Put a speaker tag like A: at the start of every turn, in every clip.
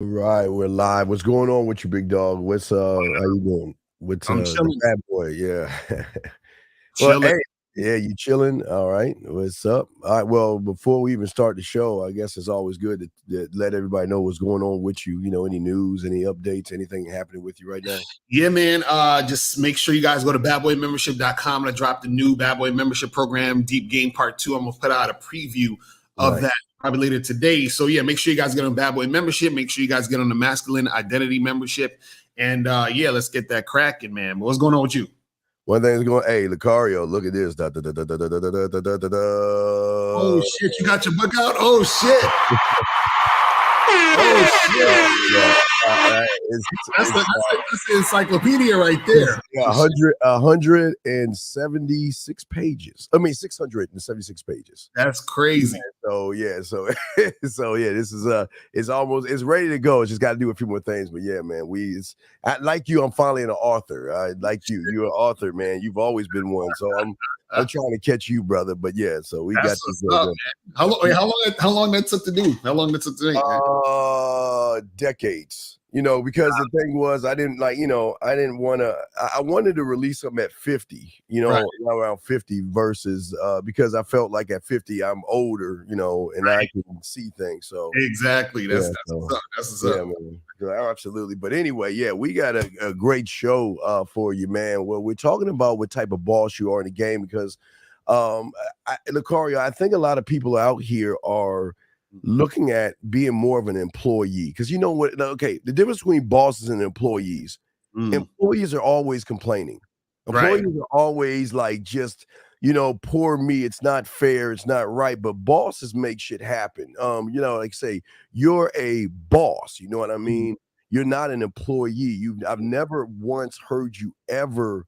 A: Right, we're live. What's going on with you, big dog? What's how you doing? What's
B: I'm
A: the
B: chilling,
A: bad boy? Yeah. Well,
B: chilling.
A: hey, yeah, you chilling? All right. What's up? All right. Well, before we even start the show, I guess it's always good to let everybody know what's going on with you. Any news, any updates, anything happening with you right now?
B: Yeah, man. Just make sure you guys go to badboymembership.com. I dropped the new Bad Boy membership program, Deep Game Part 2. I'm gonna put out a preview of
A: Right.
B: that probably later today. So yeah, make sure you guys get on Bad Boy membership. Make sure you guys get on the masculine identity membership. And yeah, let's get that cracking, man. But what's going on with you?
A: One thing's going, hey, Lucario, look at this. Da, da, da, da, da, da, da, da, da, da,
B: Oh
A: da.
B: shit, you got your book out? Oh shit. Oh
A: Yeah,
B: shit.
A: yeah. It's,
B: That's
A: it's
B: that's the encyclopedia right
A: It's
B: there.
A: yeah,
B: Oh, shit.
A: 176 pages. I mean, 676 pages.
B: That's
A: Yeah,
B: crazy.
A: so yeah, so so yeah, this is it's ready to go. It's just got to do a few more things, but yeah, man, like you. I'm finally an author. I like you. You're an author, man. You've always been one, so I'm trying to catch you, brother. But yeah, so we got
B: That's
A: this
B: what's
A: going
B: up,
A: on.
B: man. How long that took to do? How long that took to make, man?
A: Decades. Because the thing was, I didn't I didn't want to. I wanted to release them at 50.
B: Right,
A: Around 50 versus because I felt like at 50 I'm older. And I
B: right.
A: can see things. So
B: Exactly.
A: yeah,
B: That's
A: so
B: what's up. That's what's
A: yeah,
B: up.
A: man. Yeah, absolutely. But anyway, yeah, we got a great show for you, man. Well, we're talking about what type of boss you are in the game because Lucario, I think a lot of people out here are looking at being more of an employee because you know what? Okay, the difference between bosses and employees.
B: Mm,
A: Employees are always complaining.
B: right.
A: Employees are always like just poor me. It's not fair. It's not right. But bosses make shit happen. Like say you're a boss. You know what I
B: Mm,
A: mean? You're not an employee. I've never once heard you ever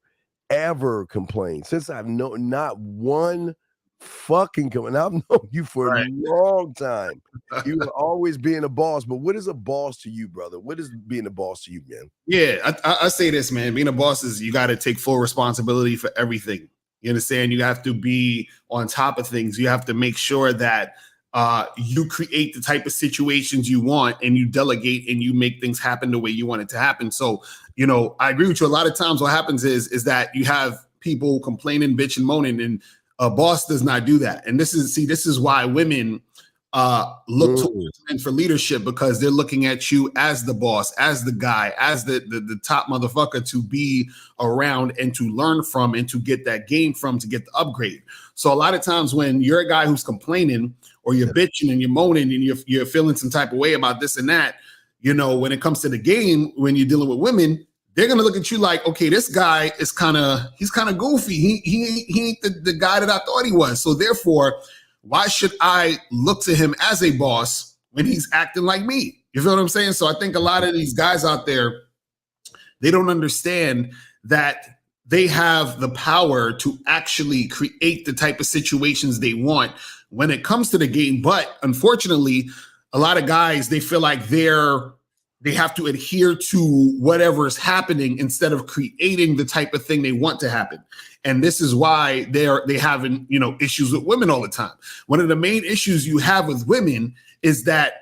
A: complain since I've known not one fucking and I've known you for a
B: right.
A: long time. You were always being a boss, but what is a boss to you, brother? What is being a boss to you, man?
B: Yeah, I say this, man. Being a boss is you got to take full responsibility for everything. You understand? You have to be on top of things. You have to make sure that you create the type of situations you want and you delegate and you make things happen the way you want it to happen. So, I agree with you. A lot of times what happens is that you have people complaining, bitching, moaning, and a boss does not do that. And this is why women look towards
A: Mm,
B: men for leadership because they're looking at you as the boss, as the guy, as the top motherfucker to be around and to learn from and to get that game from to get the upgrade. So a lot of times when you're a guy who's complaining or you're bitching and you're moaning and you're feeling some type of way about this and that, when it comes to the game, when you're dealing with women, they're gonna look at you like, okay, this guy is he's kind of goofy. He ain't the guy that I thought he was. So therefore, why should I look to him as a boss when he's acting like me? You feel what I'm saying? So I think a lot of these guys out there, they don't understand that they have the power to actually create the type of situations they want when it comes to the game. But unfortunately, a lot of guys, they feel like they have to adhere to whatever is happening instead of creating the type of thing they want to happen. And this is why they having issues with women all the time. One of the main issues you have with women is that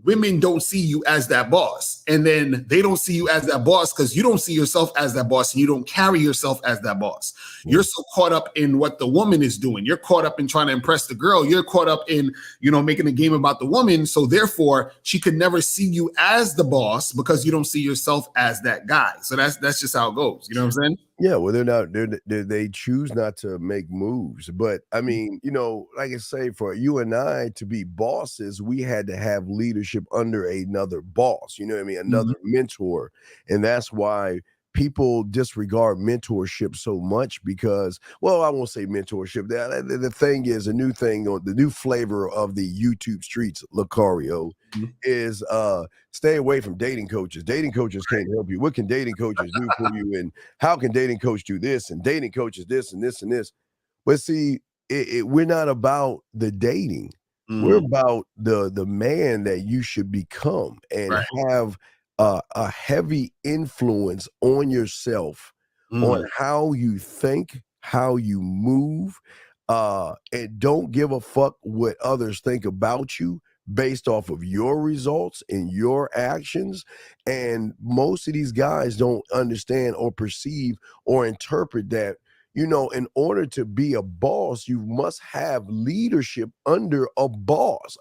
B: women don't see you as that boss, and then they don't see you as that boss because you don't see yourself as that boss and you don't carry yourself as that boss. You're
A: mm.
B: so caught up in what the woman is doing. You're caught up in trying to impress the girl. You're caught up in making a game about the woman, so therefore she could never see you as the boss because you don't see yourself as that guy. So that's just how it goes. You know what I'm saying?
A: Yeah, well, they choose not to make moves. But I mean, like I say, for you and I to be bosses, we had to have leadership under another boss, you know what I mean?
B: Mhm.
A: Another mentor. And that's why people disregard mentorship so much because, well, I won't say mentorship. The thing is, a new thing, or the new flavor of the YouTube streets, Lucario,
B: Mhm.
A: is stay away from dating coaches. Dating coaches can't help you. What can dating coaches do for you? And how can dating coach do this? And dating coach is this and this and this. But see, we're not about the dating. We're
B: Mhm.
A: about the man that you should become and
B: Right.
A: have a heavy influence on yourself, on
B: Mhm.
A: how you think, how you move, and don't give a fuck what others think about you. based off of your results and your actions. And most of these guys don't understand or perceive or interpret that, in order to be a boss, you must have leadership under a boss.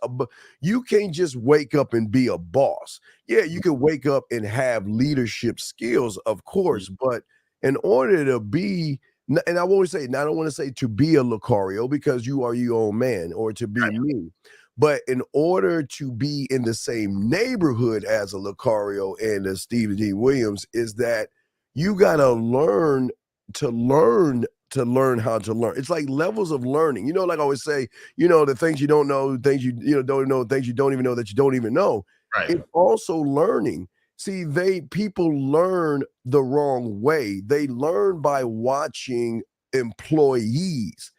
A: You can't just wake up and be a boss. Yeah, you can wake up and have leadership skills, of course, but in order to be, and I don't want to say to be a Lucario, because you are your own man, or to be me. But in order to be in the same neighborhood as a Lucario and a Stephen D. Williams, is that you got to learn how to learn. It's like levels of learning. Like I always say, the things you don't know, things you don't know, things you don't even know that you don't even know.
B: Right.
A: It's also learning. See, people learn the wrong way. They learn by watching employees.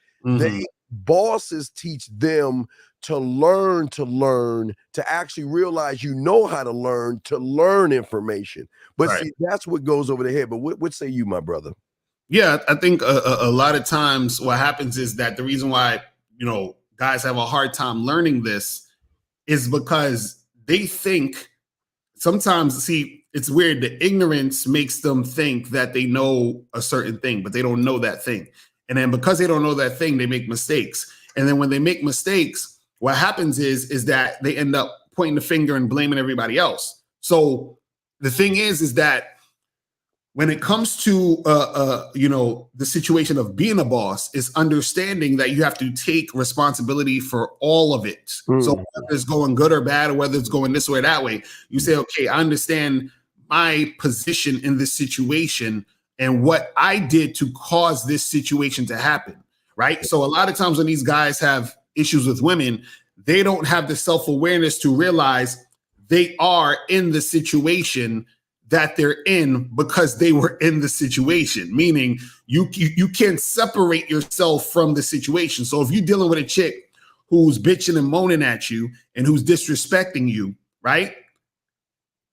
A: Bosses teach them to learn, to actually realize how to learn information. But see, that's what goes over the head. But what say you, my brother?
B: Yeah, I think a lot of times what happens is that the reason why, guys have a hard time learning this is because they think sometimes, see, it's weird. The ignorance makes them think that they know a certain thing, but they don't know that thing. And then because they don't know that thing, they make mistakes. And then when they make mistakes, what happens is that they end up pointing the finger and blaming everybody else. So the thing is that when it comes to the situation of being a boss, is understanding that you have to take responsibility for all of it. So whether it's going good or bad, or whether it's going this way or that way, you say, okay, I understand my position in this situation and what I did to cause this situation to happen, right? So a lot of times when these guys have issues with women, they don't have the self-awareness to realize they are in the situation that they're in because they were in the situation, meaning you can't separate yourself from the situation. So if you're dealing with a chick who's bitching and moaning at you and who's disrespecting you, right?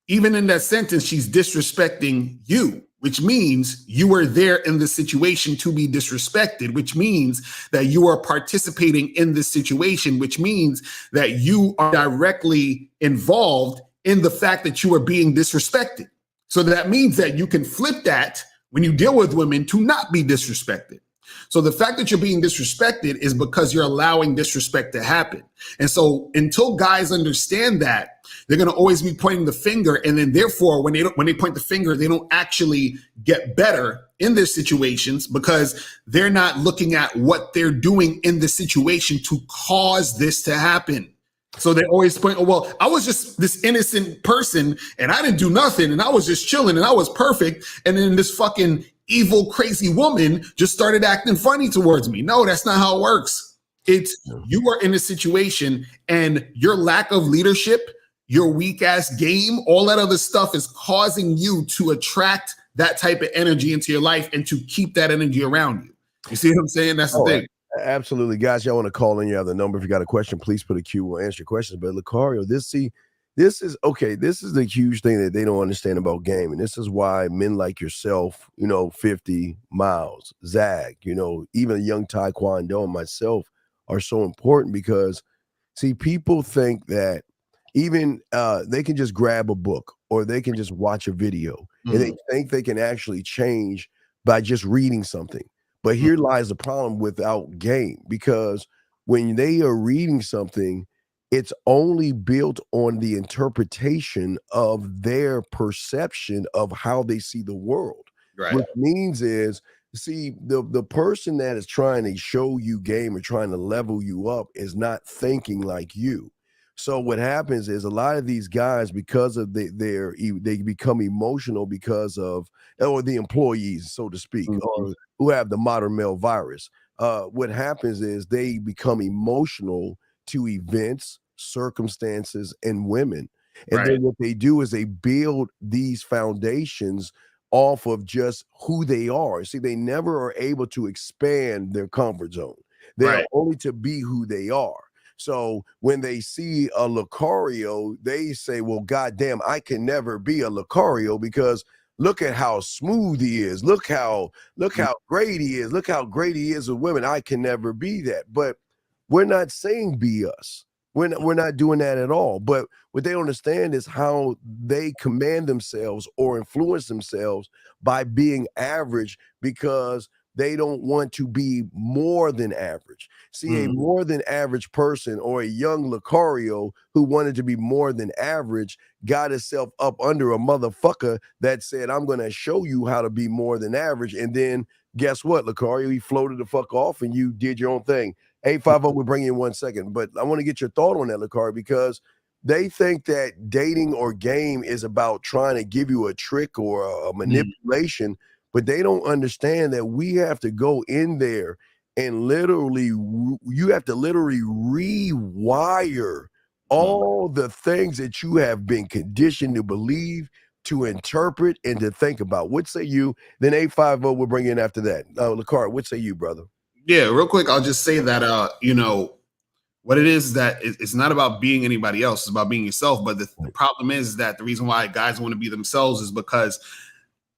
B: Even in that sentence, she's disrespecting you, which means you were there in the situation to be disrespected, which means that you are participating in this situation, which means that you are directly involved in the fact that you are being disrespected. So that means that you can flip that when you deal with women to not be disrespected. So the fact that you're being disrespected is because you're allowing disrespect to happen. And so until guys understand that, they're going to always be pointing the finger. And then therefore, when they point the finger, they don't actually get better in their situations because they're not looking at what they're doing in the situation to cause this to happen. So they always point, oh, well, I was just this innocent person and I didn't do nothing and I was just chilling and I was perfect. And then this fucking evil, crazy woman just started acting funny towards me. No, that's not how it works. It's you are in a situation and your lack of leadership, your weak ass game, all that other stuff is causing you to attract that type of energy into your life and to keep that energy around you. You see what I'm saying? That's the thing.
A: Absolutely. Guys, y'all want to call in, you have the number. If you got a question, please put a Q. We'll answer your questions. But Lucario, this is the huge thing that they don't understand about game. And this is why men like yourself, 50 Miles, Zag, even young Taekwondo and myself are so important because, see, people think that even they can just grab a book or they can just watch a video and they think they can actually change by just reading something. But here lies the problem without game, because when they are reading something, it's only built on the interpretation of their perception of how they see the world.
B: Right.
A: Which means is, see, the person that is trying to show you game or trying to level you up is not thinking like you. So what happens is a lot of these guys, because of they become emotional because of, or the employees, so to speak, or who have the modern male virus. What happens is they become emotional to events, circumstances, and women. And then what they do is they build these foundations off of just who they are. See, they never are able to expand their comfort zone. They are only to be who they are. So when they see a Lucario, they say, well, goddamn, I can never be a Lucario because look at how smooth he is. Look how great he is. Look how great he is with women. I can never be that. But we're not saying be us. We're not doing that at all. But what they don't understand is how they command themselves or influence themselves by being average because they don't want to be more than average. See, a
B: Mm.
A: more than average person or a young Lucario who wanted to be more than average got himself up under a motherfucker that said, I'm going to show you how to be more than average. And then guess what, Lucario? He floated the fuck off and you did your own thing. 850 will bring you in 1 second. But I want to get your thought on that, Lucario, because they think that dating or game is about trying to give you a trick or a manipulation, but they don't understand that we have to go in there and literally, you have to literally rewire all the things that you have been conditioned to believe, to interpret, and to think about. What say you? Then 850 will bring in after that. Lucario, what say you, brother?
B: Yeah, real quick, I'll just say that what it is that it's not about being anybody else, it's about being yourself. But the problem is that the reason why guys want to be themselves is because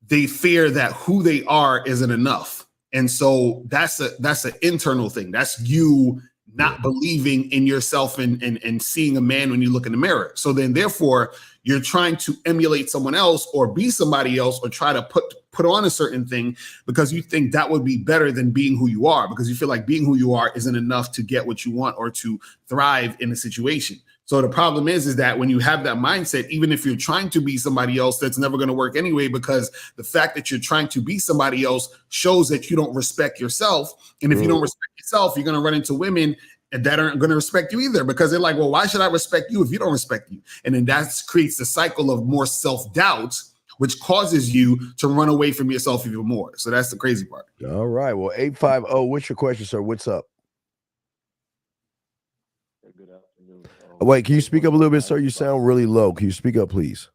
B: they fear that who they are isn't enough. And so that's an internal thing. That's you not believing in yourself and seeing a man when you look in the mirror. So then therefore you're trying to emulate someone else or be somebody else or try to put on a certain thing because you think that would be better than being who you are, because you feel like being who you are isn't enough to get what you want or to thrive in a situation. So the problem is that when you have that mindset, even if you're trying to be somebody else, that's never going to work anyway, because the fact that you're trying to be somebody else shows that you don't respect yourself. And if you don't respect yourself, you're going to run into women that aren't going to respect you either, because they're like, well, why should I respect you if you don't respect you? And then that creates the cycle of more self-doubt, which causes you to run away from yourself even more. So that's the crazy part.
A: All right. Well, 850, what's your question, sir? What's up?
C: Good afternoon.
A: Wait, can you speak up a little bit, sir? You sound really low. Can you speak up, please?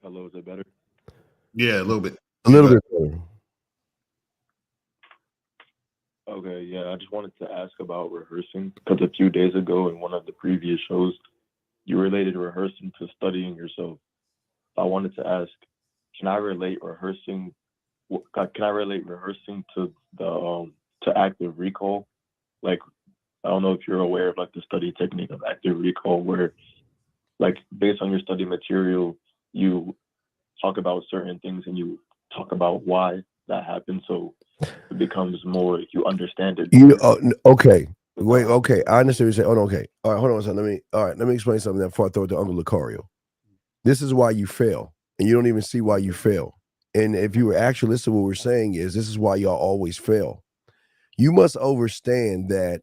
C: Hello, is it better?
B: Yeah, a little bit.
A: A little bit better.
C: Okay, yeah, I just wanted to ask about rehearsing, because a few days ago in one of the previous shows, you related rehearsing to studying yourself. I wanted to ask, can I relate rehearsing to the to active recall? Like, I don't know if you're aware of like the study technique of active recall, where like based on your study material, you talk about certain things and you talk about why that happened, so it becomes more, you understand it.
A: Okay. Wait, okay. I understand what you're saying. Oh, no, okay. All right, hold on a second. Let me explain something before I throw it to Uncle Lucario. This is why you fail, and you don't even see why you fail. And if you were actually listening to what we're saying, is this is why y'all always fail. You must understand that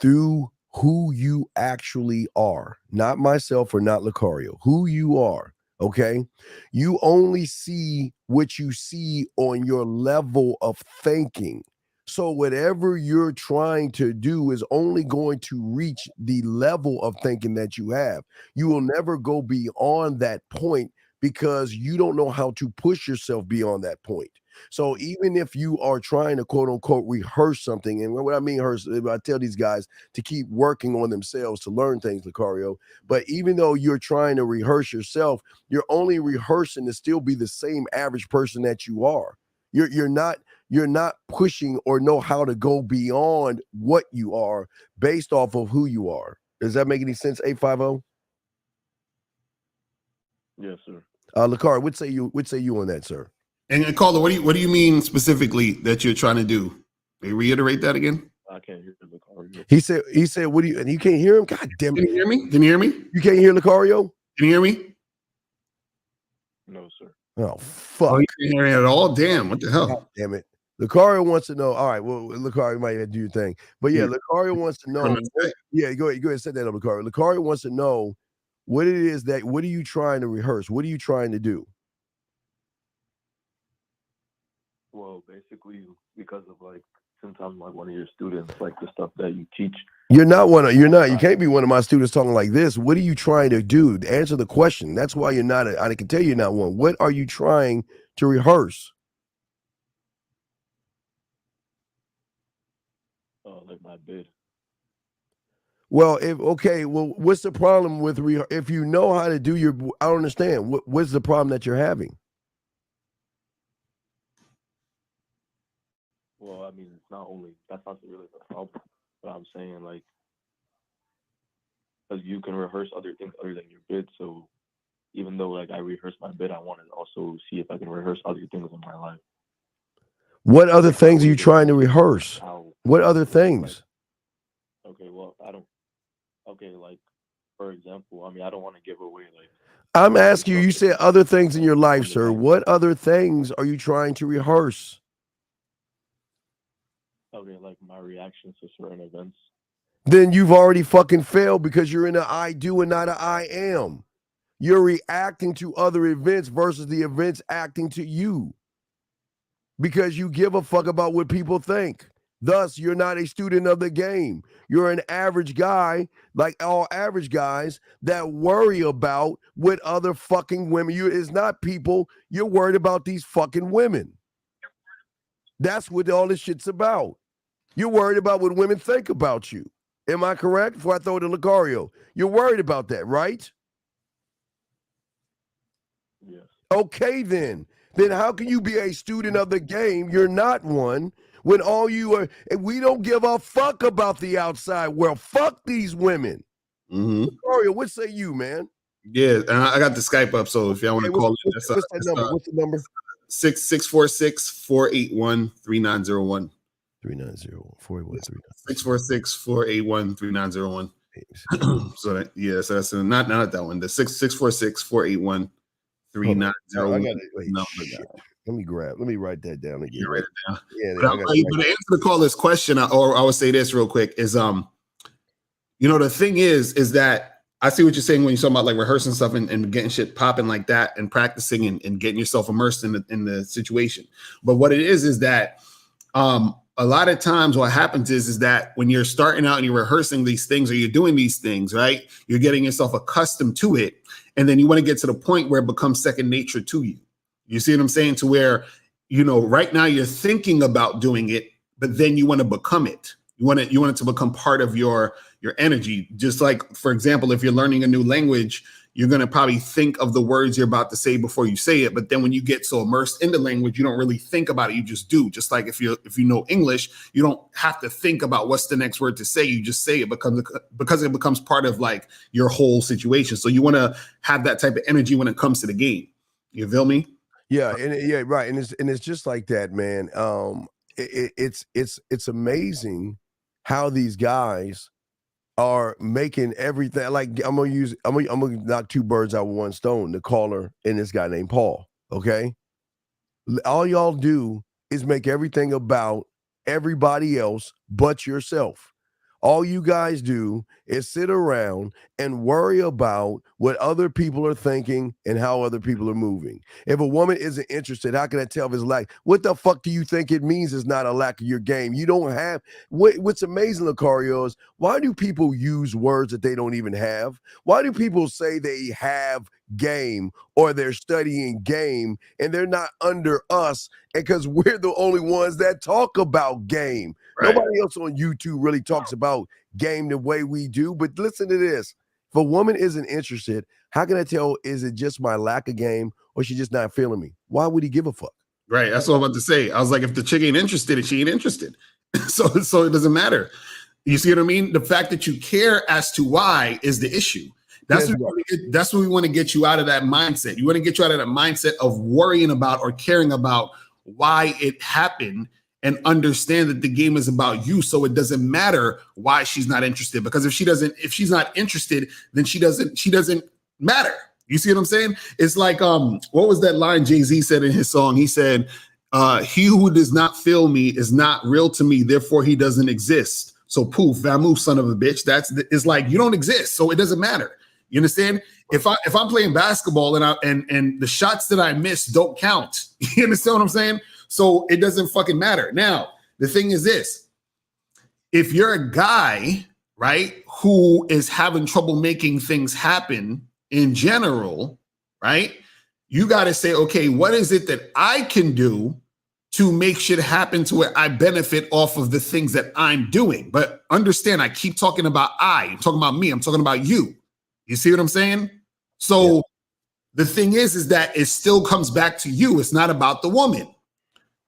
A: through who you actually are, not myself or not Lucario, who you are, okay? You only see what you see on your level of thinking. So whatever you're trying to do is only going to reach the level of thinking that you have. You will never go beyond that point because you don't know how to push yourself beyond that point. So even if you are trying to quote unquote rehearse something, and what I mean rehearse, I tell these guys to keep working on themselves to learn things, Lucario. But even though you're trying to rehearse yourself, you're only rehearsing to still be the same average person that you are. You're not pushing or know how to go beyond what you are based off of who you are. Does that make any sense? 850?
C: Yes, sir.
A: Lucario, what say you on that, sir?
B: And Calder, what do you mean specifically that you're trying to do? Can you reiterate that again?
C: I can't hear Lucario.
A: He said, what do you, and you can't hear him? God damn it.
B: Can you hear me? Can you hear me?
A: You can't hear Lucario?
B: Can you hear me?
C: No, sir.
A: Oh, fuck.
B: Oh, you can't hear me at all? Damn, what the hell?
A: God damn it. Lucario wants to know. All right, well, Lucario might have to do your thing. But yeah, Lucario wants to know. Yeah, go ahead, set that up, Lucario. Lucario wants to know what it is what are you trying to rehearse? What are you trying to do?
C: Well, basically, because of like, since I'm like one of your students, like the stuff that you teach.
A: You can't be one of my students talking like this. What are you trying to do? Answer the question. That's why you're not, I can tell you're not one. What are you trying to rehearse?
C: Like my bid.
A: Well, what's the problem with if you know how to do I don't understand. What's the problem that you're having?
C: Well, I mean, it's not only, that's not really the problem. But I'm saying like, because you can rehearse other things other than your bid. So even though like I rehearse my bid, I want to also see if I can rehearse other things in my life.
A: What other things are you trying to rehearse? What other things?
C: Like, okay, well, I don't. Okay, like for example, I mean, I don't want to give away like.
A: I'm asking you. You said other things in your life, sir. What other things are you trying to rehearse?
C: Okay, like my reactions to certain events.
A: Then you've already fucking failed because you're in an I do and not an I am. You're reacting to other events versus the events acting to you because you give a fuck about what people think. Thus, you're not a student of the game. You're an average guy, like all average guys, that worry about what other fucking women. It's not people. You're worried about these fucking women. That's what all this shit's about. You're worried about what women think about you. Am I correct? Before I throw it to Lucario, you're worried about that, right?
C: Yes.
A: Okay, then how can you be a student of the game? You're not one. When all you are, we don't give a fuck about the outside world. Fuck these women. Lucario, what say you, man?
B: Yeah, and I got the Skype up, so if y'all want to call it,
A: what's that number? What's the number?
B: 646-481-3901.
A: 646-481-3901.
B: So that, yeah, so that's not that one. The 646-481-3901.
A: Let me write that down again.
B: Write it down.
A: Yeah,
B: but to answer the caller's question, or I would say this real quick is the thing is that I see what you're saying when you're talking about like rehearsing stuff and getting shit popping like that and practicing and getting yourself immersed in the situation. But what it is that a lot of times what happens is that when you're starting out and you're rehearsing these things or you're doing these things, right, you're getting yourself accustomed to it. And then you want to get to the point where it becomes second nature to you. You see what I'm saying? To where, right now you're thinking about doing it, but then you want to become it. You want it to become part of your energy. Just like, for example, if you're learning a new language, you're going to probably think of the words you're about to say before you say it. But then when you get so immersed in the language, you don't really think about it. You just do. Just like if you know English, you don't have to think about what's the next word to say. You just say it because it becomes part of like your whole situation. So you want to have that type of energy when it comes to the game. You feel me?
A: Yeah, right. And it's just like that, man. It's amazing how these guys are making everything like I'm gonna knock two birds out with one stone, the caller and this guy named Paul. Okay. All y'all do is make everything about everybody else but yourself. All you guys do is sit around and worry about what other people are thinking and how other people are moving. If a woman isn't interested, how can I tell if it's lack? What the fuck do you think it means is not a lack of your game? You don't have what's amazing, Lucario, is why do people use words that they don't even have? Why do people say they have game or they're studying game and they're not under us? And because we're the only ones that talk about game. Right. Nobody else on YouTube really talks about game the way we do. But listen to this. If a woman isn't interested, how can I tell, is it just my lack of game or she just not feeling me? Why would he give a fuck?
B: Right. That's what I'm about to say. I was like, if the chick ain't interested, she ain't interested. so it doesn't matter. You see what I mean? The fact that you care as to why is the issue. That's what we want to get you out of that mindset. You want to get you out of that mindset of worrying about or caring about why it happened and understand that the game is about you. So it doesn't matter why she's not interested, because if she's not interested, then she doesn't matter. You see what I'm saying? It's like, what was that line Jay-Z said in his song? He said, he who does not feel me is not real to me. Therefore he doesn't exist. So poof, vamoose, son of a bitch. It's like, you don't exist. So it doesn't matter. You understand? If I'm playing basketball and the shots that I miss don't count, you understand what I'm saying? So it doesn't fucking matter. Now, the thing is this. If you're a guy, right, who is having trouble making things happen in general, right, you got to say, okay, what is it that I can do to make shit happen to where I benefit off of the things that I'm doing? But understand, I keep talking about I'm talking about me. I'm talking about you. You see what I'm saying? So The thing is that it still comes back to you. It's not about the woman.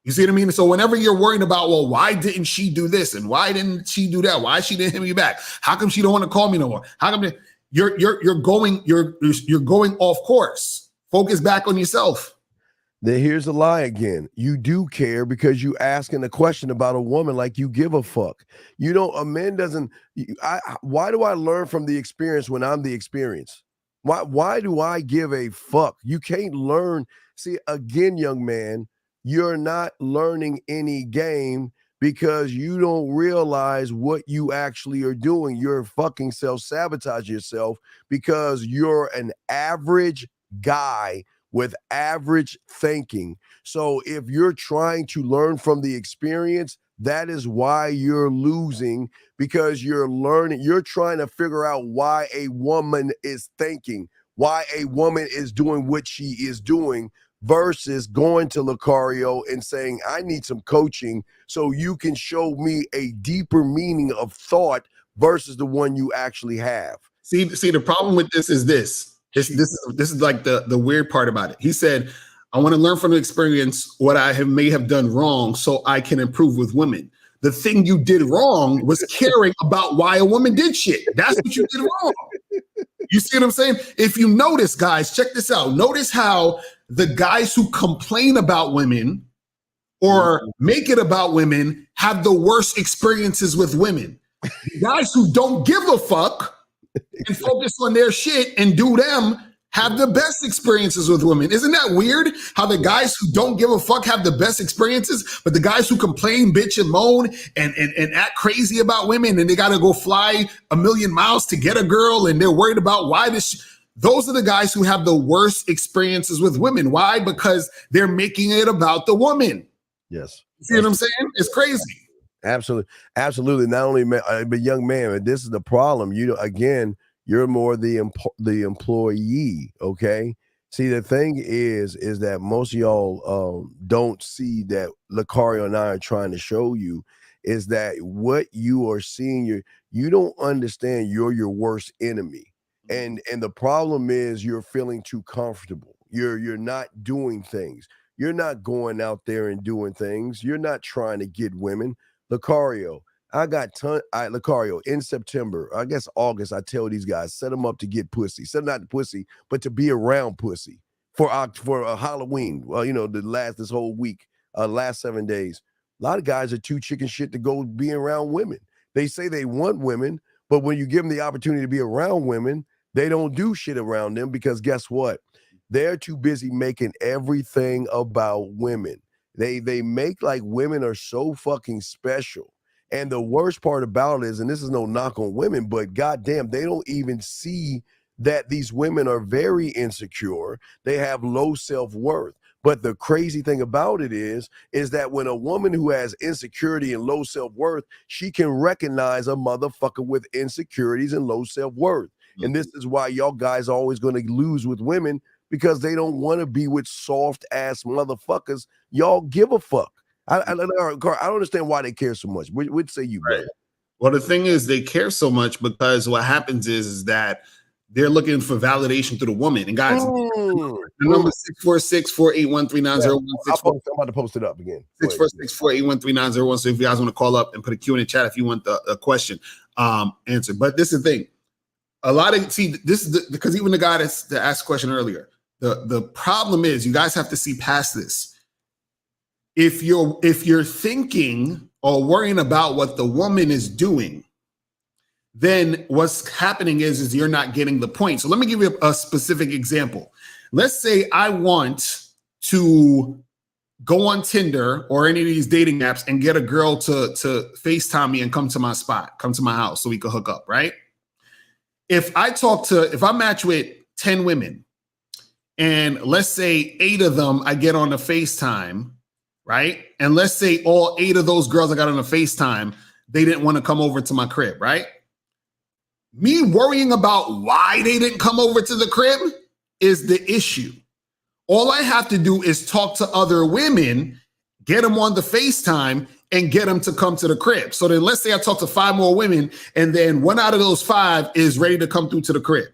B: You see what I mean? So whenever you're worried about, well, why didn't she do this and why didn't she do that? Why she didn't hit me back? How come she don't want to call me no more? How come you're going off course? Focus back on yourself.
A: Then here's the lie again. You do care because you asking a question about a woman like you give a fuck. You don't. A man doesn't. Why do I learn from the experience when I'm the experience? Why do I give a fuck? You can't learn. See, again, young man, you're not learning any game because you don't realize what you actually are doing. You're fucking self-sabotage yourself because you're an average guy with average thinking. So if you're trying to learn from the experience, that is why you're losing, because you're learning, you're trying to figure out why a woman is thinking, why a woman is doing what she is doing, versus going to Lucario and saying, I need some coaching so you can show me a deeper meaning of thought versus the one you actually have.
B: See, the problem with this is this. This is like the weird part about it. He said, I want to learn from the experience what I may have done wrong so I can improve with women. The thing you did wrong was caring about why a woman did shit. That's what you did wrong. You see what I'm saying? If you notice, guys, check this out. Notice how the guys who complain about women or make it about women have the worst experiences with women. The guys who don't give a fuck and focus on their shit and do them have the best experiences with women. Isn't that weird? How the guys who don't give a fuck have the best experiences, but the guys who complain, bitch, and moan and act crazy about women, and they got to go fly 1,000,000 miles to get a girl, and they're worried about why this. Those are the guys who have the worst experiences with women. Why? Because they're making it about the woman.
A: Yes.
B: You see what I'm saying? It's crazy.
A: Absolutely. Not only but young man, this is the problem. You're more the employee. Okay. See, the thing is that most of y'all don't see that Lucario and I are trying to show you is that what you are seeing, you don't understand you're your worst enemy. And the problem is you're feeling too comfortable. You're not doing things. You're not going out there and doing things. You're not trying to get women. Lucario, Lucario, in September, I guess August, I tell these guys, set them up to get pussy. Set them not to pussy, but to be around pussy for Halloween. Well, this whole week, last 7 days. A lot of guys are too chicken shit to go be around women. They say they want women, but when you give them the opportunity to be around women, they don't do shit around them because guess what? They're too busy making everything about women. They make like women are so fucking special. And the worst part about it is, and this is no knock on women, but goddamn, they don't even see that these women are very insecure. They have low self-worth. But the crazy thing about it is that when a woman who has insecurity and low self-worth, she can recognize a motherfucker with insecurities and low self-worth. Mm-hmm. And this is why y'all guys are always going to lose with women, because they don't want to be with soft ass motherfuckers. Y'all give a fuck. I don't understand why they care so much. We'd say you, right?
B: Well, the thing is, they care so much because what happens is that they're looking for validation through the woman. And guys, the number 646-481-3901.
A: I'm about to post it up again.
B: 646-481-3901. So if you guys want to call up and put a Q in the chat if you want the question answered. But this is the thing. Because even the guy that asked the question earlier, the problem is you guys have to see past this. If you're thinking or worrying about what the woman is doing, then what's happening is you're not getting the point. So let me give you a specific example. Let's say I want to go on Tinder or any of these dating apps and get a girl to FaceTime me and come to my spot, come to my house so we can hook up, right? If I match with 10 women and let's say 8 of them I get on the FaceTime, right? And let's say all 8 of those girls I got on the FaceTime, they didn't want to come over to my crib, right? Me worrying about why they didn't come over to the crib is the issue. All I have to do is talk to other women, get them on the FaceTime, and get them to come to the crib. So then let's say I talk to 5 more women, and then 1 out of those 5 is ready to come through to the crib,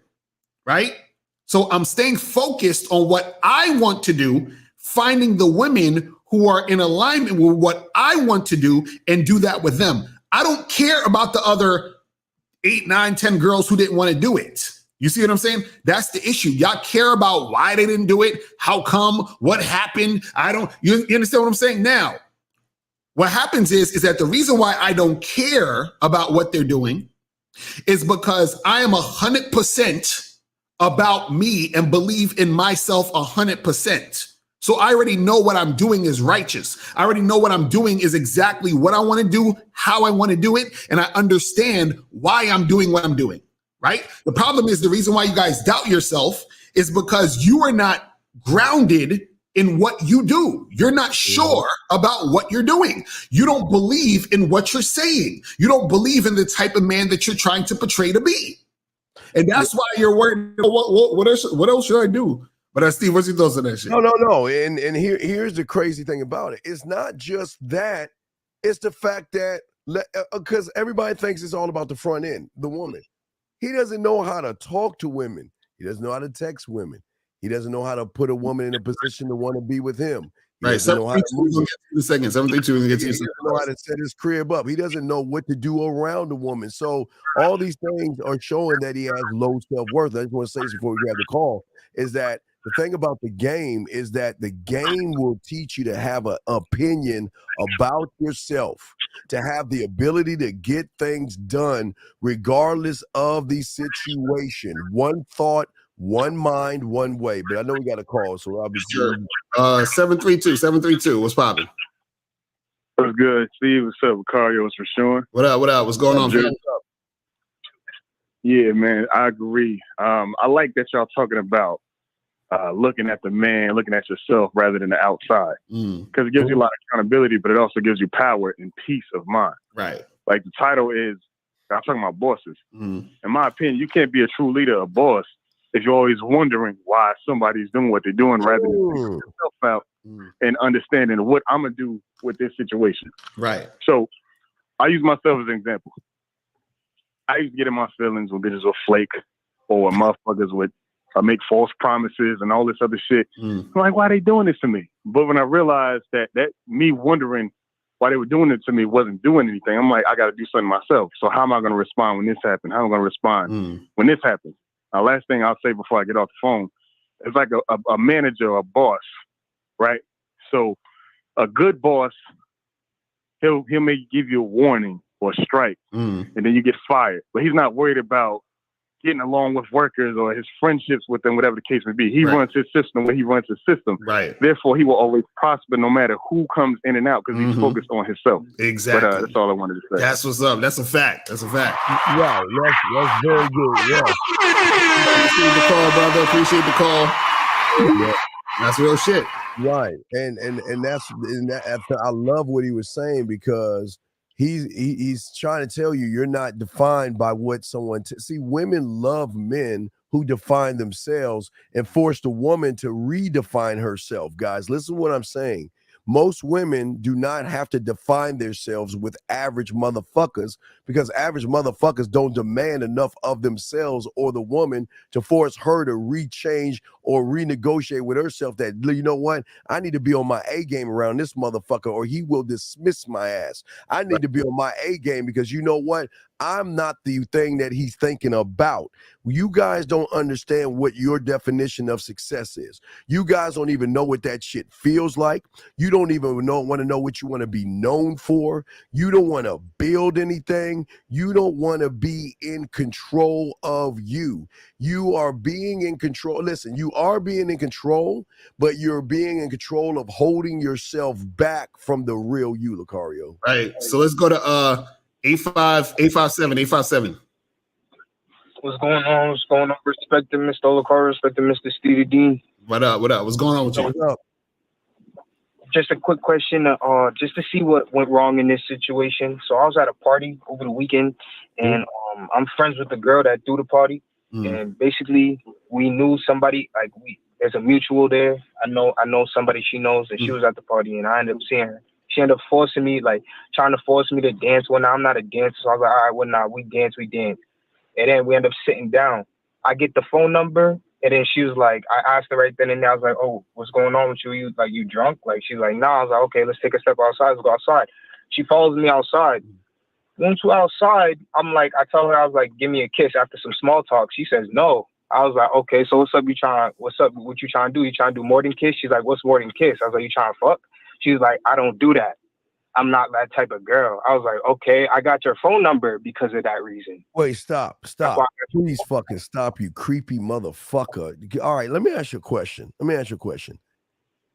B: right? So I'm staying focused on what I want to do, finding the women who are in alignment with what I want to do and do that with them. I don't care about the other 8, 9, 10 girls who didn't want to do it. You see what I'm saying? That's the issue. Y'all care about why they didn't do it, how come, what happened. You understand what I'm saying? Now, what happens is that the reason why I don't care about what they're doing is because I am 100% about me and believe in myself 100%. So I already know what I'm doing is righteous. I already know what I'm doing is exactly what I want to do, how I want to do it, and I understand why I'm doing what I'm doing, right? The problem is the reason why you guys doubt yourself is because you are not grounded in what you do. You're not sure about what you're doing. You don't believe in what you're saying. You don't believe in the type of man that you're trying to portray to be. And that's why you're worried, what else should I do? But Steve, what's your thoughts on that shit?
A: No. And here's the crazy thing about it. It's not just that. It's the fact that, because everybody thinks it's all about the front end, the woman. He doesn't know how to talk to women. He doesn't know how to text women. He doesn't know how to put a woman in a position to want to be with him.
B: Right. 732 732
A: He doesn't know how to set his crib up. He doesn't know what to do around a woman. So all these things are showing that he has low self-worth. I just want to say this before we grab the call, is that the thing about the game is that the game will teach you to have an opinion about yourself, to have the ability to get things done regardless of the situation. One thought, one mind, one way. But I know we got a call, so I'll be
B: sure. 732. What's popping?
D: What's good, Steve? What's up, Ricario? What's for sure?
B: What up? What's going on?
D: Yeah, man, I agree. I like that y'all talking about looking at the man, looking at yourself rather than the outside, because it gives you a lot of accountability, but it also gives you power and peace of mind.
B: Right.
D: Like the title is, I'm talking about bosses. In my opinion, you can't be a true leader, a boss, if you're always wondering why somebody's doing what they're doing rather than figuring yourself out and understanding what I'm going to do with this situation.
B: Right.
D: So I use myself as an example. I used to get in my feelings when bitches would flake or motherfuckers would make false promises and all this other shit. I'm like, why are they doing this to me? But when I realized that me wondering why they were doing it to me wasn't doing anything, I'm like, I got to do something myself. So how am I going to respond when this happens? How am I going to respond when this happens? Last thing I'll say before I get off the phone, it's like a manager, a boss, right? So a good boss, he'll may give you a warning or a strike, and then you get fired. But he's not worried about getting along with workers or his friendships with them, whatever the case may be. He runs his system when he runs his system.
B: Right.
D: Therefore, he will always prosper no matter who comes in and out because he's focused on himself.
B: Exactly.
D: But that's all I wanted to say.
B: That's what's up. That's a fact. That's
A: Right. That's very good. Yeah.
B: Appreciate the call, brother. Appreciate the call.
A: Yeah.
B: That's real shit.
A: Right. And I love what he was saying, because he's trying to tell you you're not defined by what someone see. Women love men who define themselves and force the woman to redefine herself. Guys, listen to what I'm saying. Most women do not have to define themselves with average motherfuckers, because average motherfuckers don't demand enough of themselves or the woman to force her to rechange or renegotiate with herself that, you know what, I need to be on my A game around this motherfucker or he will dismiss my ass. I need to be on my A game because, you know what, I'm not the thing that he's thinking about. You guys don't understand what your definition of success is. You guys don't even know what that shit feels like. You don't even want to know what you want to be known for. You don't want to build anything. You don't want to be in control of you. You are being in control. Listen, you are being in control, but you're being in control of holding yourself back from the real you, Lucario.
B: Right. So let's go to 857.
E: What's going on? What's going on? Respect to Mr. Lucario, respect to Mr. Stevie Dean.
B: What up? What's going on with you?
A: What's up?
E: Just a quick question, just to see what went wrong in this situation. So I was at a party over the weekend, and I'm friends with the girl that threw the party. And basically, we knew somebody, like there's a mutual there. I know somebody she knows, and she was at the party, and I ended up seeing her. She ended up forcing me, like trying to force me to dance. Well, now I'm not a dancer, so I was like, all right, well, now we dance. And then we end up sitting down. I get the phone number And then she was like, I asked her right then and there, I was like, oh, what's going on with you? You drunk? Like, she's like, nah. I was like, okay, let's take a step outside. Let's go outside. She follows me outside. Once we're outside, I'm like, I tell her, I was like, give me a kiss after some small talk. She says, no. I was like, okay, so what's up? What you trying to do? You trying to do more than kiss? She's like, what's more than kiss? I was like, you trying to fuck? She's like, I don't do that. I'm not that type of girl. I was like, okay, I got your phone number because of that reason.
A: Wait, stop. Please fucking stop, you creepy motherfucker. All right, let me ask you a question.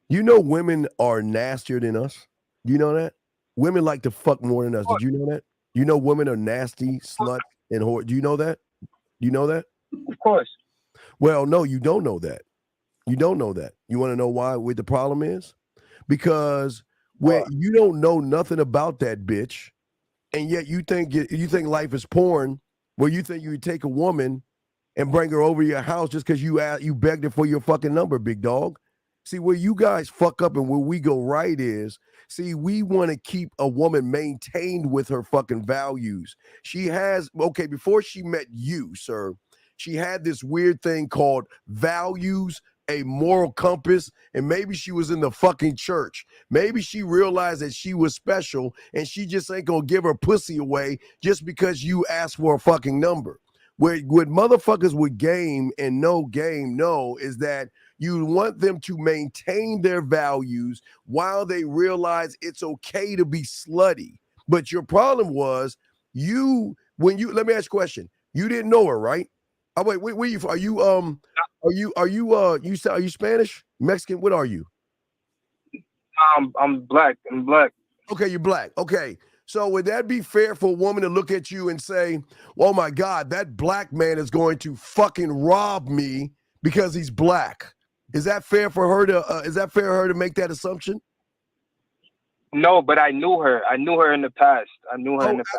A: You know women are nastier than us? You know that? Women like to fuck more than us. Did you know that? You know women are nasty, slut, and whore. Do you know that? You know that?
E: Of course.
A: Well, no, you don't know that. You don't know that. You want to know why? What the problem is? Because when you don't know nothing about that bitch, and yet you think life is porn, where you think you would take a woman and bring her over your house just because you begged her for your fucking number, big dog. See, where you guys fuck up and where we go right is, see, we want to keep a woman maintained with her fucking values. She has, okay, before she met you, sir, she had this weird thing called values, a moral compass, and maybe she was in the fucking church. Maybe she realized that she was special and she just ain't gonna give her pussy away just because you asked for a fucking number. What motherfuckers with game and no game know is that you want them to maintain their values while they realize it's okay to be slutty. But your problem was let me ask you a question. You didn't know her, right? Oh, wait, where you from? Are you Spanish? Mexican? What are you?
E: I'm black.
A: Okay, you're black. Okay. So would that be fair for a woman to look at you and say, oh my God, that black man is going to fucking rob me because he's black? Is that fair for her to make that assumption?
E: No, but I knew her. I knew her in the past.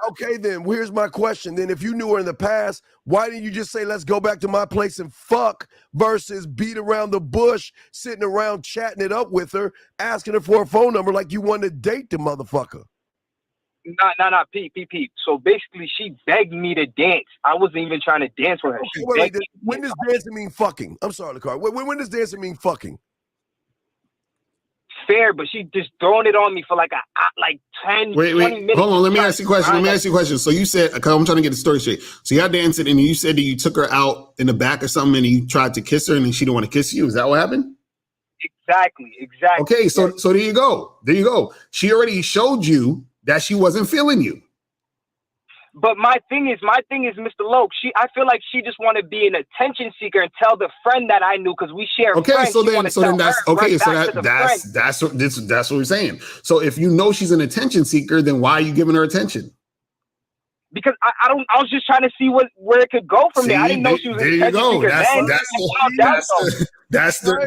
A: Okay, then here's my question. Then if you knew her in the past, why didn't you just say, let's go back to my place and fuck versus beat around the bush, sitting around chatting it up with her, asking her for a phone number like you wanted to date the motherfucker?
E: Not Pete. So basically, she begged me to dance. I wasn't even trying to dance with her.
A: When does dancing mean fucking? I'm sorry, Lacar. When does dancing mean fucking?
E: Fair, but she just throwing it on me for like 10, 20 minutes.
B: Hold on, let me ask you a question. So you said, okay, I'm trying to get the story straight. So y'all dancing and you said that you took her out in the back or something and you tried to kiss her and then she didn't want to kiss you. Is that what happened?
E: Exactly.
B: Okay, so there you go. She already showed you that she wasn't feeling you.
E: But my thing is, Mr. Loke, I feel like she just want to be an attention seeker and tell the friend that I knew because we share.
B: Okay,
E: friends.
B: so that's what we're saying. So if you know she's an attention seeker, then why are you giving her attention?
E: Because I was just trying to see where it could go from there. I didn't know she was an attention seeker.
A: That's where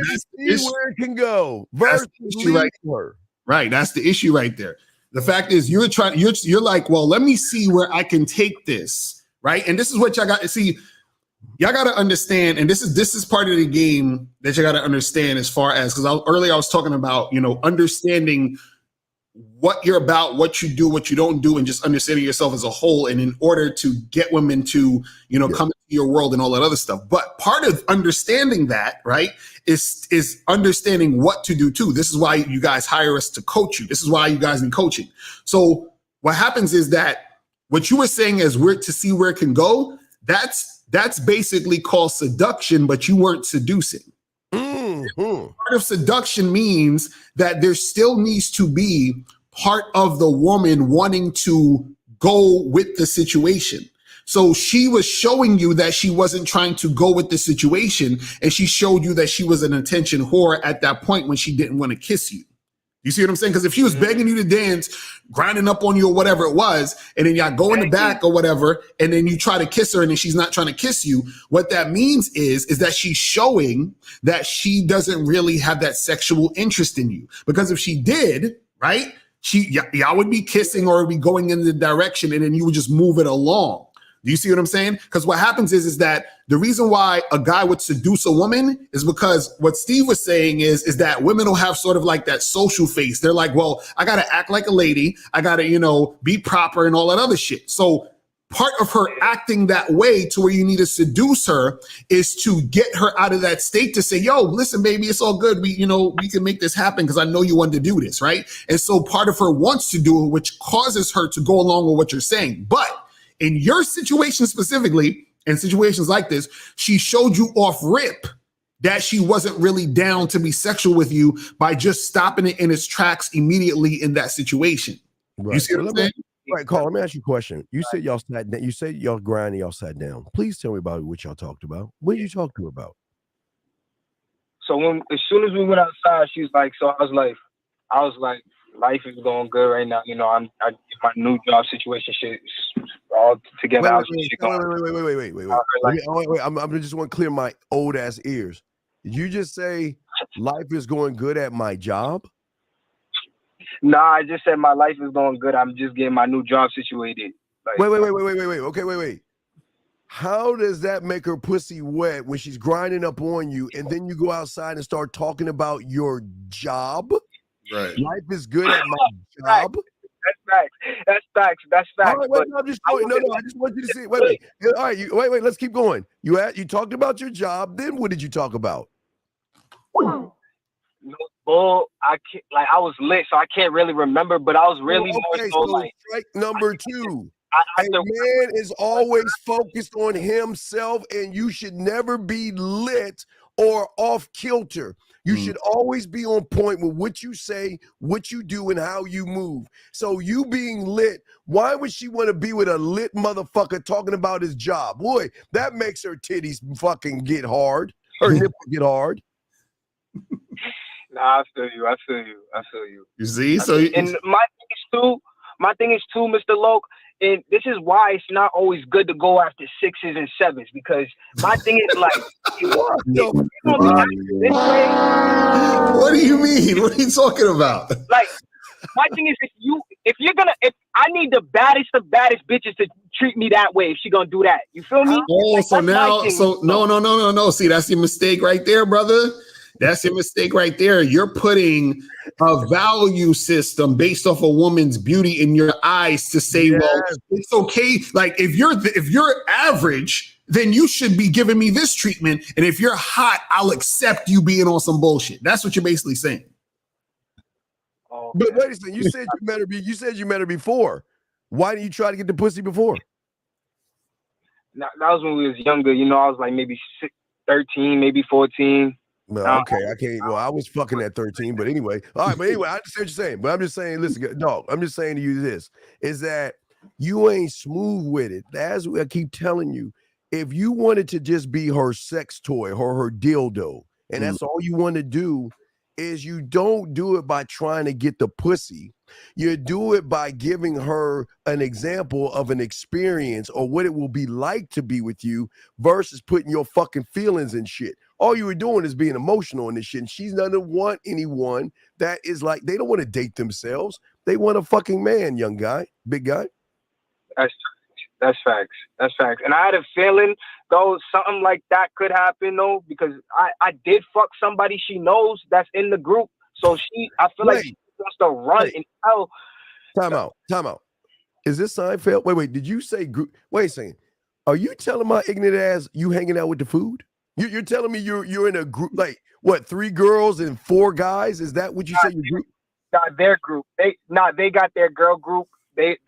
A: it can go. Versus
B: right. That's the issue right there. The fact is, you're like, well, let me see where I can take this, right? And this is what y'all got to see. Y'all got to understand, and this is part of the game that you got to understand as far as, because earlier I was talking about, understanding what you're about, what you do, what you don't do, and just understanding yourself as a whole. And in order to get women to, come into your world and all that other stuff. But part of understanding that, right, is understanding what to do too. This is why you guys hire us to coach you. This is why you guys need coaching. So what happens is that what you were saying is to see where it can go. That's basically called seduction, but you weren't seducing. Part of seduction means that there still needs to be part of the woman wanting to go with the situation. So she was showing you that she wasn't trying to go with the situation, and she showed you that she was an attention whore at that point when she didn't want to kiss you. You see what I'm saying? Because if she was begging you to dance, grinding up on you or whatever it was, and then y'all go in the back or whatever, and then you try to kiss her and then she's not trying to kiss you, what that means is that she's showing that she doesn't really have that sexual interest in you. Because if she did, right, y'all would be kissing or be going in the direction, and then you would just move it along. Do you see what I'm saying? Because what happens is that the reason why a guy would seduce a woman is because what Steve was saying is that women will have sort of like that social face. They're like, well, I got to act like a lady. I got to, be proper and all that other shit. So part of her acting that way to where you need to seduce her is to get her out of that state to say, yo, listen, baby, it's all good. We can make this happen because I know you wanted to do this, right? And so part of her wants to do it, which causes her to go along with what you're saying. But in your situation specifically, in situations like this, she showed you off rip that she wasn't really down to be sexual with you by just stopping it in its tracks immediately in that situation.
A: Right.
B: You see what I'm saying?
A: Right, Carl, let me ask you a question. You said y'all sat down. You said y'all grinding, y'all sat down. Please tell me about what y'all talked about. What did you talk to her about?
E: So as soon as we went outside, she was like, I was like, life is going good right now. My new job situation shit is all together.
A: Wait. I'm just want to clear my old ass ears. Did you just say life is going good at my job?
E: Nah, I just said my life is going good. I'm just getting my new job situated. Like,
A: Wait. Okay, wait. How does that make her pussy wet when she's grinding up on you and then you go outside and start talking about your job?
B: Right.
A: Life is good at my job.
E: That's facts.
A: All right, wait, I just want you to see. Wait. All right, wait. Let's keep going. You talked about your job. Then what did you talk about?
E: I can't, I was lit, so I can't really remember, but I was really
A: strike number 2. A man is always focused on himself, and you should never be lit or off kilter. You should always be on point with what you say, what you do, and how you move. So you being lit, why would she want to be with a lit motherfucker talking about his job? Boy, that makes her titties fucking get hard. Her nipples get hard.
E: Nah, I feel you.
B: You see?
E: And my thing is too, Mr. Loke, and this is why it's not always good to go after 6s and 7s, because my thing is like,
B: what do you mean? What are you talking about?
E: Like, my thing is if I need the baddest of baddest bitches to treat me that way, if she gonna do that, you feel me?
B: Oh, so no. See, that's your mistake right there, brother. That's your mistake right there. You're putting a value system based off a woman's beauty in your eyes to say, well, it's okay. Like if you're average, then you should be giving me this treatment. And if you're hot, I'll accept you being on some bullshit. That's what you're basically saying.
E: Oh,
A: but wait a second, you said you met her before. Why didn't you try to get the pussy before?
E: That was when we was younger. I was like maybe 13, maybe 14.
A: No, okay, I can't. Well, I was fucking at 13, but anyway. All right, but anyway, I understand what you're saying. But I'm just saying, listen, dog, I'm just saying to you this, is that you ain't smooth with it. As I keep telling you, if you wanted to just be her sex toy or her dildo, and that's all you want to do, is you don't do it by trying to get the pussy. You do it by giving her an example of an experience or what it will be like to be with you versus putting your fucking feelings and shit. All you were doing is being emotional in this shit. And she's not gonna want anyone that is like, they don't want to date themselves. They want a fucking man, young guy, big guy.
E: That's facts. And I had a feeling, though, something like that could happen, though, because I did fuck somebody she knows that's in the group. So I feel like she wants to run and tell.
A: Time out. Is this Seinfeld? Wait, did you say group? Wait a second. Are you telling my ignorant ass you hanging out with the food? You're telling me you're in a group, like, what, 3 girls and 4 guys? Is that what you say your group?
E: Not their group. They got their girl group.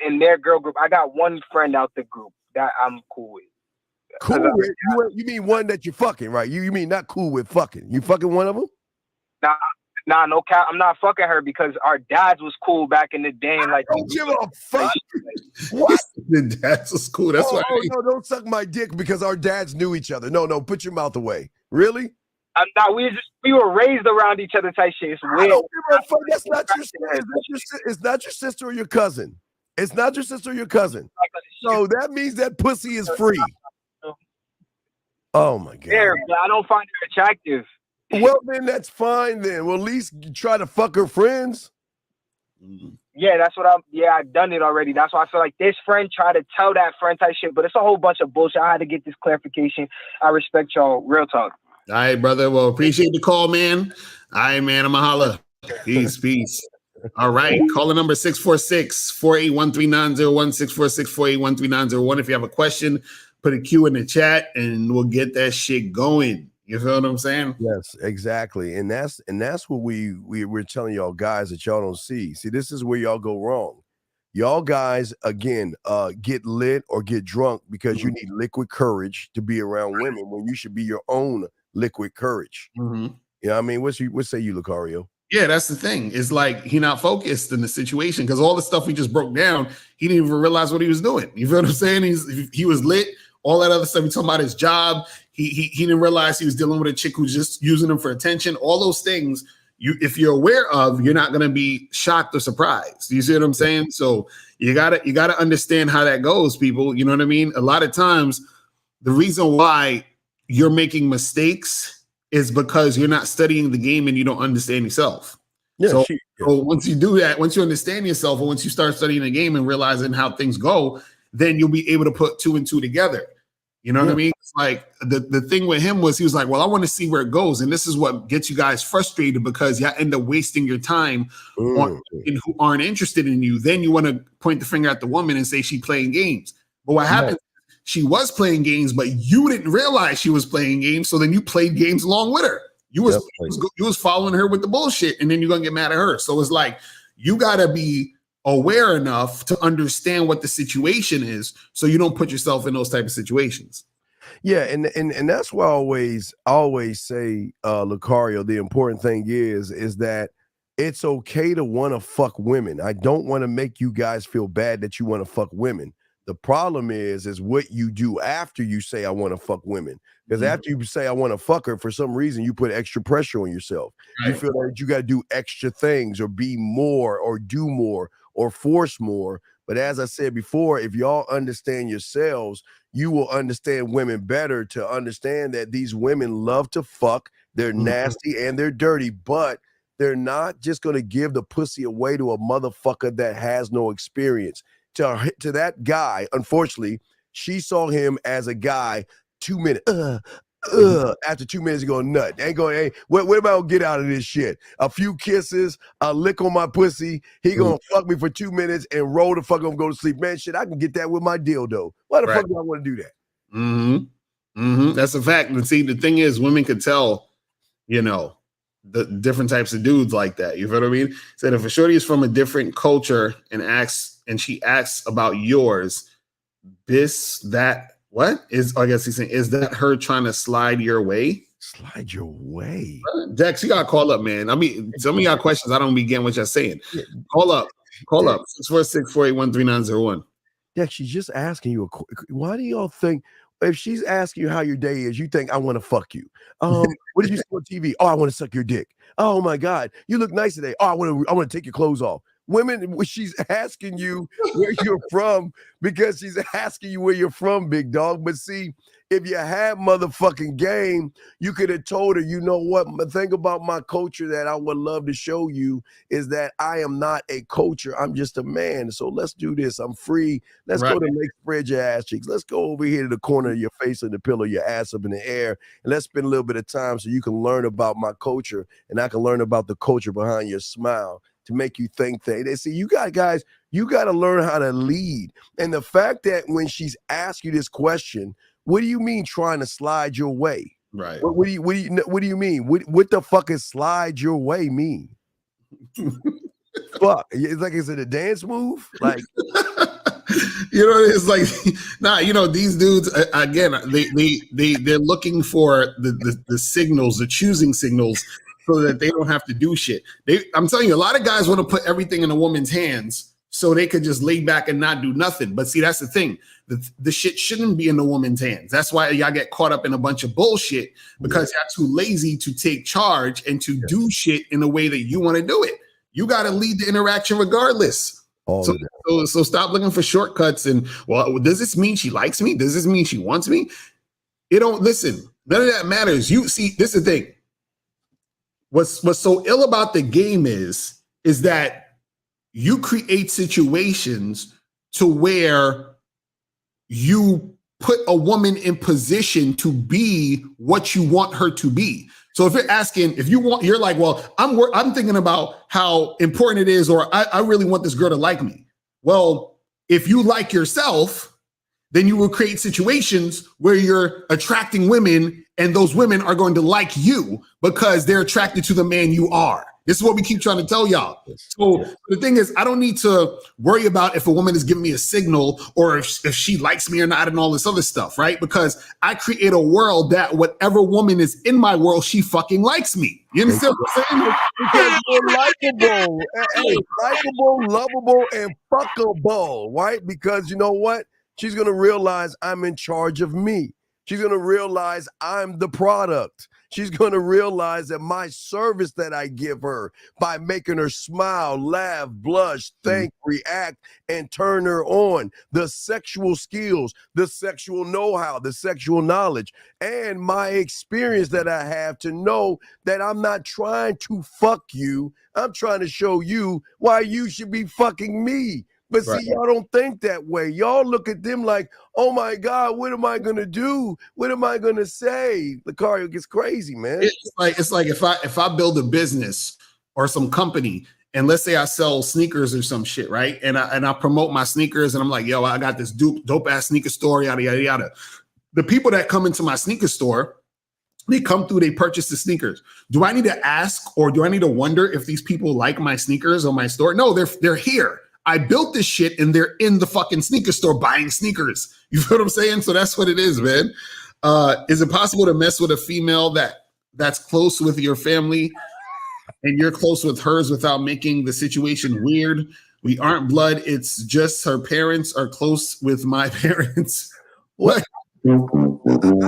E: In their girl group, I got one friend out the group that I'm cool with.
A: Cool with? You mean one that you're fucking, right? You mean not cool with fucking. You fucking one of them?
E: Nah, no cap. I'm not fucking her because our dads was cool back in the day. And like,
A: I don't give a fuck. What?
B: The dads was cool. That's why.
A: No, don't suck my dick because our dads knew each other. No, put your mouth away. Really?
E: I'm not. We were raised around each other type shit. It's weird.
A: I don't give a fuck. That's not your sister. It's not your sister or your cousin. It's not your sister or your cousin. So that means that pussy is free. Oh my God.
E: I don't find her attractive.
A: Well, then that's fine then. Well, at least try to fuck her friends.
E: Yeah, that's what I've done it already. That's why I feel like this friend tried to tell that friend type shit, but it's a whole bunch of bullshit. I had to get this clarification. I respect y'all. Real talk.
B: All right, brother. Well, appreciate the call, man. All right, man. I'm a holla. Peace. All right. Caller number 646-481-3901, 646-481-3901. If you have a question, put a Q in the chat and we'll get that shit going. You feel what I'm saying?
A: Yes, exactly. And that's what we're telling y'all guys that y'all don't see. See, this is where y'all go wrong. Y'all guys, again, get lit or get drunk because you need liquid courage to be around women when you should be your own liquid courage.
B: Mm-hmm.
A: You know what I mean? What say you, Lucario?
B: Yeah, that's the thing. It's like he not focused in the situation because all the stuff we just broke down, he didn't even realize what he was doing. You feel what I'm saying? He was lit. All that other stuff. He talking about his job. He didn't realize he was dealing with a chick who's just using him for attention. All those things, if you're aware of, you're not gonna be shocked or surprised. You see what I'm saying? So you gotta understand how that goes, people. You know what I mean? A lot of times, the reason why you're making mistakes is because you're not studying the game and you don't understand yourself.
A: Yeah.
B: So once you do that, once you understand yourself, and once you start studying the game and realizing how things go, then you'll be able to put two and two together. You know what I mean? It's like the thing with him was he was like, well, I want to see where it goes. And this is what gets you guys frustrated because you end up wasting your time on people who aren't interested in you. Then you want to point the finger at the woman and say she's playing games. But what happened? She was playing games, but you didn't realize she was playing games. So then you played games along with her. You was following her with the bullshit, and then you're gonna get mad at her. So it's like you gotta be aware enough to understand what the situation is, so you don't put yourself in those type of situations.
A: Yeah, and that's why I always say, Lucario, the important thing is that it's okay to want to fuck women. I don't want to make you guys feel bad that you want to fuck women. The problem is what you do after you say I want to fuck women. Because after you say I want to fuck her, for some reason you put extra pressure on yourself. Right. You feel like you got to do extra things or be more or do more or force more. But as I said before, if y'all understand yourselves, you will understand women better to understand that these women love to fuck. They're nasty and they're dirty, but they're not just going to give the pussy away to a motherfucker that has no experience. To that guy, unfortunately, she saw him as a guy 2 minutes. After 2 minutes, he going nut. They ain't going, hey, what am I gonna get out of this shit? A few kisses, a lick on my pussy. He gonna fuck me for 2 minutes and roll the fuck up and go to sleep. Man, shit, I can get that with my dildo. Why the fuck do I want to do that?
B: That's a fact. And see, the thing is, women can tell, the different types of dudes like that. You feel what I mean? Said if a shorty is from a different culture and she asks about yours, I guess he's saying, is that her trying to slide your way?
A: Slide your way.
B: Dex, you gotta call up, man. I mean, some of y'all questions I don't be getting what you're saying. Call up. 646-481-3901.
A: Dex, she's just asking you why do y'all think if she's asking you how your day is, you think I want to fuck you? What did you see on TV? Oh, I want to suck your dick. Oh my God, you look nice today. Oh, I want to take your clothes off. Women, she's asking you where you're from because she's asking you where you're from, big dog. But see, if you had motherfucking game, you could have told her, you know what? The thing about my culture that I would love to show you is that I am not a culture. I'm just a man. So let's do this. I'm free. Let's go to make spread your ass cheeks. Let's go over here to the corner of your face and the pillow, your ass up in the air. And let's spend a little bit of time so you can learn about my culture and I can learn about the culture behind your smile. To make you think things. They see you got guys, you got to learn how to lead. And the fact that when she's asked you this question, what do you mean trying to slide your way?
B: Right.
A: What do you mean? What the fuck is slide your way mean? Fuck. It's like, is it a dance move? Like
B: it's like, these dudes again, they're looking for the signals, the choosing signals, so that they don't have to do shit. I'm telling you, a lot of guys want to put everything in a woman's hands so they could just lay back and not do nothing. But see, that's the thing. The shit shouldn't be in the woman's hands. That's why y'all get caught up in a bunch of bullshit because you're too lazy to take charge and to do shit in the way that you want to do it. You got to lead the interaction regardless. So stop looking for shortcuts and, well, does this mean she likes me? Does this mean she wants me? Listen, none of that matters. You see, this is the thing. What's so ill about the game is that you create situations to where you put a woman in position to be what you want her to be. So if you're asking, if you want, you're like, well, I'm thinking about how important it is, or I really want this girl to like me. Well, if you like yourself, then you will create situations where you're attracting women, and those women are going to like you because they're attracted to the man you are. This is what we keep trying to tell y'all. So the thing is, I don't need to worry about if a woman is giving me a signal or if she likes me or not and all this other stuff, right? Because I create a world that whatever woman is in my world, she fucking likes me. You understand what I'm saying?
A: Because you're likable, likable, lovable, and fuckable, right? Because you know what? She's going to realize I'm in charge of me. She's going to realize I'm the product. She's going to realize that my service that I give her by making her smile, laugh, blush, think, react, and turn her on, the sexual skills, the sexual know-how, the sexual knowledge, and my experience that I have to know that I'm not trying to fuck you. I'm trying to show you why you should be fucking me. But see, y'all don't think that way. Y'all look at them like, oh my God, what am I gonna do? What am I gonna say? Lucario gets crazy, man.
B: It's like if I build a business or some company, and let's say I sell sneakers or some shit, right? And I promote my sneakers, and I'm like, yo, I got this dope ass sneaker store, yada yada yada. The people that come into my sneaker store, they come through, they purchase the sneakers. Do I need to ask, or do I need to wonder if these people like my sneakers or my store? No, they're here. I built this shit and they're in the fucking sneaker store buying sneakers. You feel what I'm saying? So that's what it is, man. Is it possible to mess with a female that's close with your family and you're close with hers without making the situation weird? We aren't blood. It's just her parents are close with my parents. What?
A: I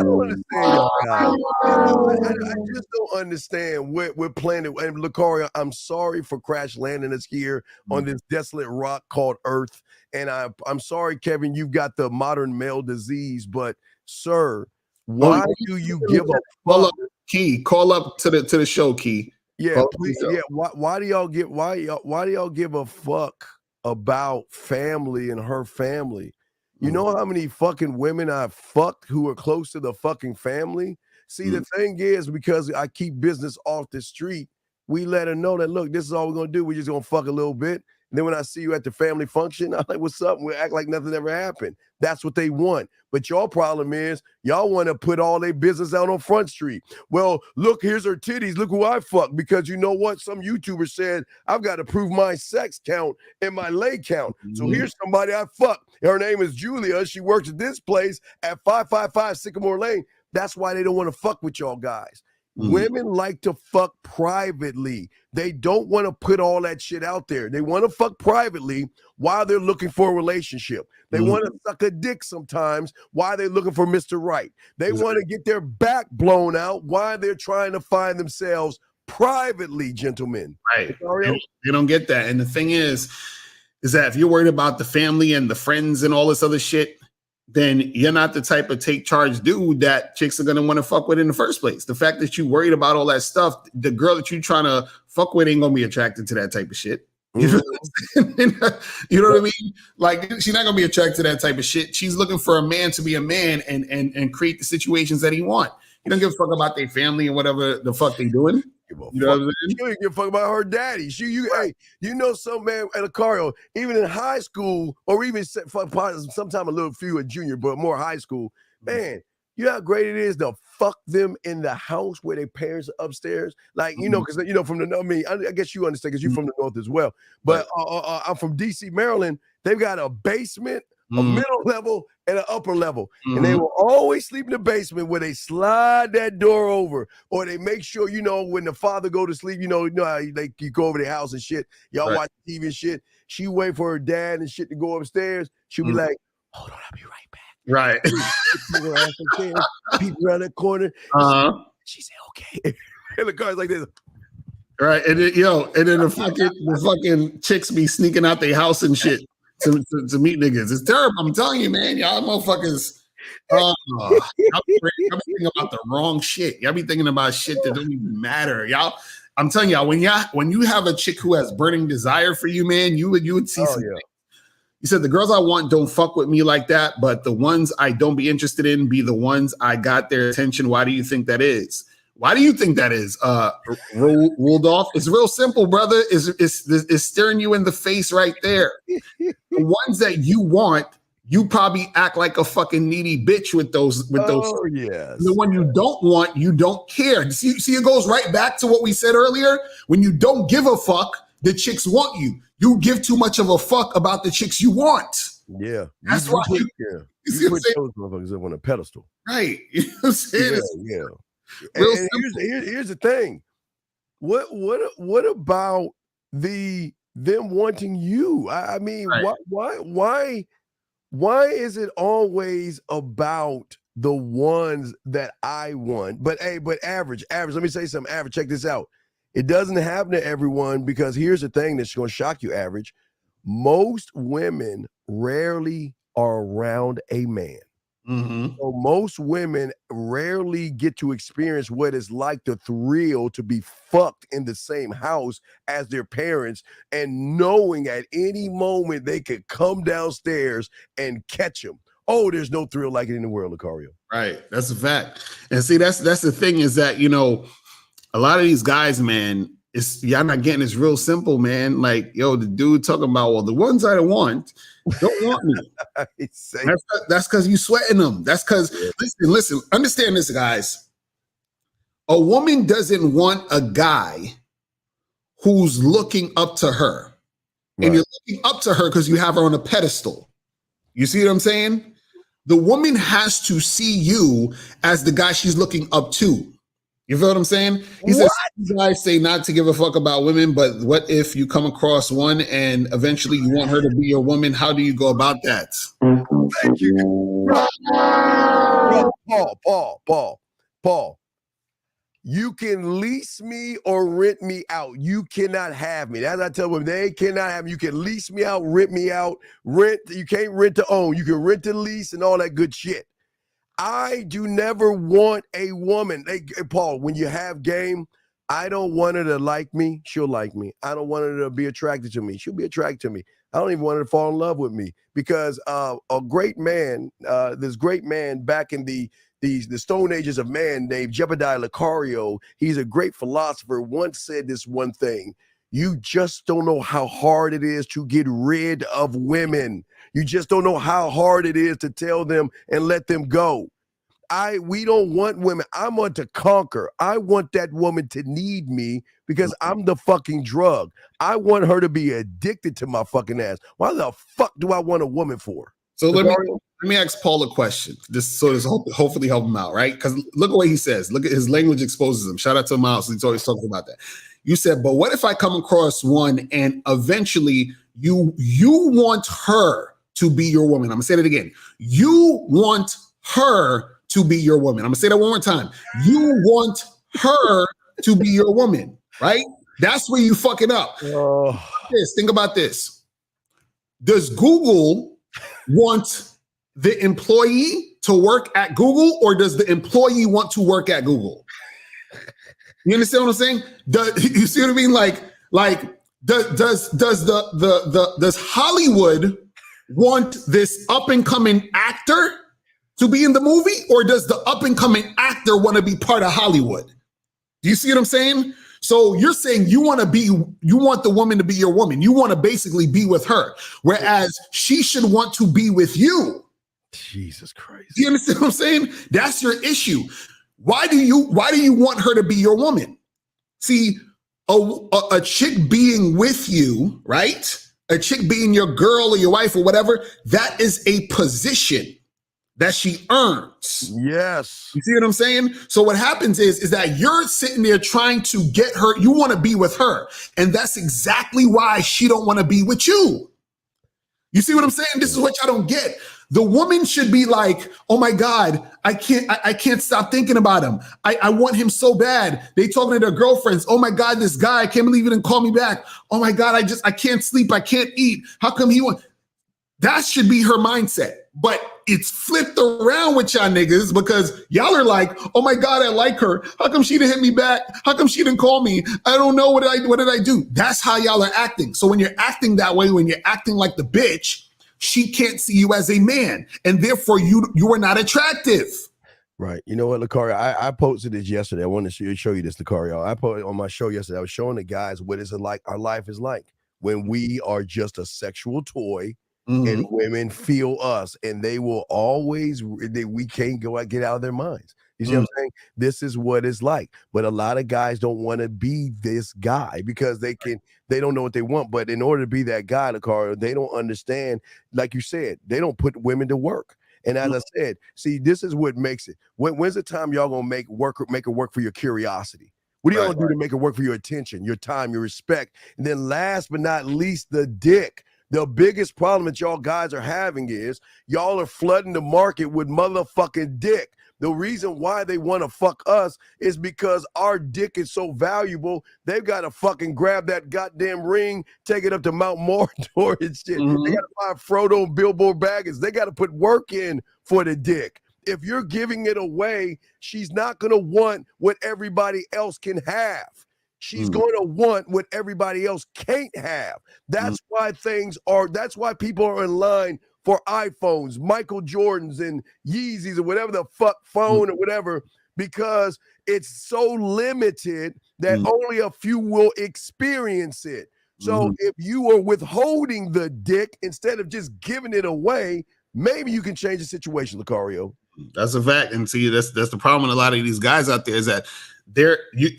A: don't understand y'all guys. I just don't understand. We're playing it. And Lucario, I'm sorry for crash landing us here on this desolate rock called Earth. And I'm sorry, Kevin, you've got the modern male disease. But sir, why do you give a fuck?
B: Key, call up to the show, Key.
A: Yeah, please. Yeah. Why do y'all give a fuck about family and her family? You know how many fucking women I've fucked who are close to the fucking family? See, the thing is, because I keep business off the street, we let her know that, look, this is all we're going to do. We're just going to fuck a little bit. And then when I see you at the family function, I'm like, what's up? And we act like nothing ever happened. That's what they want. But your problem is y'all want to put all their business out on Front Street. Well, look, here's her titties. Look who I fucked. Because you know what? Some YouTuber said, I've got to prove my sex count and my lay count. So here's somebody I fucked. Her name is Julia. She works at this place at 555 Sycamore Lane. That's why they don't want to fuck with y'all guys. Women like to fuck privately. They don't want to put all that shit out there. They want to fuck privately while they're looking for a relationship. They want to suck a dick sometimes while they're looking for Mr. Right. They want to get their back blown out while they're trying to find themselves privately, gentlemen.
B: Right. They don't get that. And the thing is that if you're worried about the family and the friends and all this other shit, then you're not the type of take charge dude that chicks are going to want to fuck with in the first place. The fact that you worried about all that stuff, the girl that you're trying to fuck with ain't going to be attracted to that type of shit. You know what I mean? Like, she's not going to be attracted to that type of shit. She's looking for a man to be a man and create the situations that he wants. You don't give a fuck about their family and whatever the fuck they doing. You know what I'm saying?
A: She don't give a fuck about her daddy. Hey, you know, some man at Lucario, even in high school, or even sometime a little few at junior, but more high school, man, you know how great it is to fuck them in the house where their parents are upstairs? Like, you know, because, you know, from the, I mean, I guess you understand because you're from the North as well. But I'm from D.C., Maryland. They've got a basement, a middle level, and an upper level. And they will always sleep in the basement where they slide that door over, or they make sure, you know, when the father go to sleep, you know how you go over their house and shit. Y'all watch TV and shit. She wait for her dad and shit to go upstairs. She'll be like, hold on, I'll be right back.
B: Right.
A: People around that corner. She said, okay. And the car's like this.
B: Right. And then, and then the fucking chicks be sneaking out their house and shit to meet niggas. It's terrible. I'm telling you, man. Y'all motherfuckers. Y'all be thinking about the wrong shit. Y'all be thinking about shit that don't even matter. Y'all. I'm telling y'all, when you have a chick who has burning desire for you, man, you would see something. Yeah. You said the girls I want don't fuck with me like that, but the ones I don't be interested in be the ones I got their attention. Why do you think that is? Why do you think that is, Rudolph? It's real simple, brother. It's staring you in the face right there. The ones that you want, you probably act like a fucking needy bitch with those.
A: Oh, yes.
B: The one you don't want, you don't care. See, it goes right back to what we said earlier. When you don't give a fuck, the chicks want you. You give too much of a fuck about the chicks you want.
A: Yeah.
B: That's why you
A: put those motherfuckers up on a pedestal.
B: Right. You know what I'm saying?
A: Yeah. And here's the thing. What about them wanting you? I mean, right. Why is it always about the ones that I want? But average, let me say something. Average, check this out. It doesn't happen to everyone, because here's the thing that's going to shock you, Average. Most women rarely are around a man.
B: Mm-hmm.
A: So most women rarely get to experience what it's like, the thrill to be fucked in the same house as their parents, and knowing at any moment they could come downstairs and catch them. Oh, there's no thrill like it in the world, Lucario.
B: Right. That's a fact. And see, that's the thing, is that, you know, a lot of these guys, man, y'all not getting this real simple, man. Like, yo, the dude talking about, well, the ones I want don't want me. That's because you sweating them. That's because, listen, understand this, guys. A woman doesn't want a guy who's looking up to her. Right. And you're looking up to her because you have her on a pedestal. You see what I'm saying? The woman has to see you as the guy she's looking up to. You feel what I'm saying? He says, guys say not to give a fuck about women, but what if you come across one and eventually you want her to be your woman? How do you go about that?
A: Thank you. Paul. You can lease me or rent me out. You cannot have me. As I tell women, they cannot have me. You can lease me out, rent me out. You can't rent to own. You can rent to lease and all that good shit. I do never want a woman. Hey, Paul, when you have game, I don't want her to like me. She'll like me. I don't want her to be attracted to me. She'll be attracted to me. I don't even want her to fall in love with me, because a great man, this great man back in the Stone Ages of man named Jebediah Lucario, he's a great philosopher, once said this one thing: you just don't know how hard it is to get rid of women. You just don't know how hard it is to tell them and let them go. We don't want women. I want to conquer. I want that woman to need me, because I'm the fucking drug. I want her to be addicted to my fucking ass. Why the fuck do I want a woman for?
B: So let me ask Paul a question. This hopefully help him out, right? Because look at what he says. Look at his language exposes him. Shout out to Miles. He's always talking about that. You said, but what if I come across one and eventually you want her to be your woman? I'm gonna say that again. You want her to be your woman. I'm gonna say that one more time. You want her to be your woman, right? That's where you fucking up. Think about this. Does Google want the employee to work at Google, or does the employee want to work at Google? You understand what I'm saying? You see what I mean? Like does Hollywood want this up and coming actor to be in the movie, or does the up and coming actor want to be part of Hollywood? Do you see what I'm saying? So you're saying you want the woman to be your woman. You want to basically be with her, whereas she should want to be with you.
A: Jesus Christ.
B: Do you understand what I'm saying? That's your issue. Why do you want her to be your woman? See, a chick being with you, right? A chick being your girl or your wife or whatever, that is a position that she earns.
A: Yes.
B: You see what I'm saying? So what happens is that you're sitting there trying to get her, you want to be with her. And that's exactly why she don't want to be with you. You see what I'm saying? This is what y'all don't get. The woman should be like, oh my God, I can't stop thinking about him. I want him so bad. They talking to their girlfriends. Oh my God, this guy, I can't believe he didn't call me back. Oh my God, I can't sleep. I can't eat. How come he won't? That should be her mindset. But it's flipped around with y'all niggas, because y'all are like, oh my God, I like her. How come she didn't hit me back? How come she didn't call me? I don't know. What did I do? That's how y'all are acting. So when you're acting that way, when you're acting like the bitch, she can't see you as a man, and therefore you are not attractive.
A: Right. You know what, Lucario? I posted this yesterday. I wanted to show you this, Lucario. I put it on my show yesterday. I was showing the guys what is it like, our life is like when we are just a sexual toy and women feel us, and they will always, we can't get out of their minds. You see what I'm saying? This is what it's like. But a lot of guys don't want to be this guy because they don't know what they want. But in order to be that guy, Lucario, they don't understand, like you said, they don't put women to work. And as I said, see, this is what makes it. When's the time y'all gonna make it work for your curiosity? What are y'all gonna do to make it work for your attention, your time, your respect? And then last but not least, the dick. The biggest problem that y'all guys are having is y'all are flooding the market with motherfucking dick. The reason why they want to fuck us is because our dick is so valuable. They've got to fucking grab that goddamn ring, take it up to Mount Mordor and shit. They got to find Frodo and Bilbo Baggins. They got to put work in for the dick. If you're giving it away, she's not going to want what everybody else can have. She's going to want what everybody else can't have. That's why that's why people are in line for iPhones, Michael Jordans, and Yeezys, or whatever the fuck phone or whatever, because it's so limited that only a few will experience it. So if you are withholding the dick instead of just giving it away, maybe you can change the situation, Lucario.
B: That's a fact. And see, that's the problem with a lot of these guys out there is that a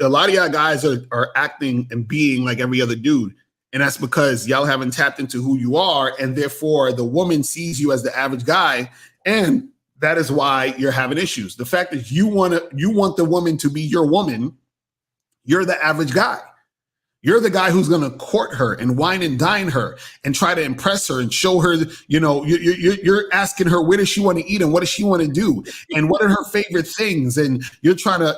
B: lot of y'all guys are acting and being like every other dude. And that's because y'all haven't tapped into who you are. And therefore, the woman sees you as the average guy. And that is why you're having issues. The fact that you want the woman to be your woman, you're the average guy. You're the guy who's going to court her and wine and dine her and try to impress her and show her, you're asking her, where does she want to eat and what does she want to do? And what are her favorite things? And you're trying to,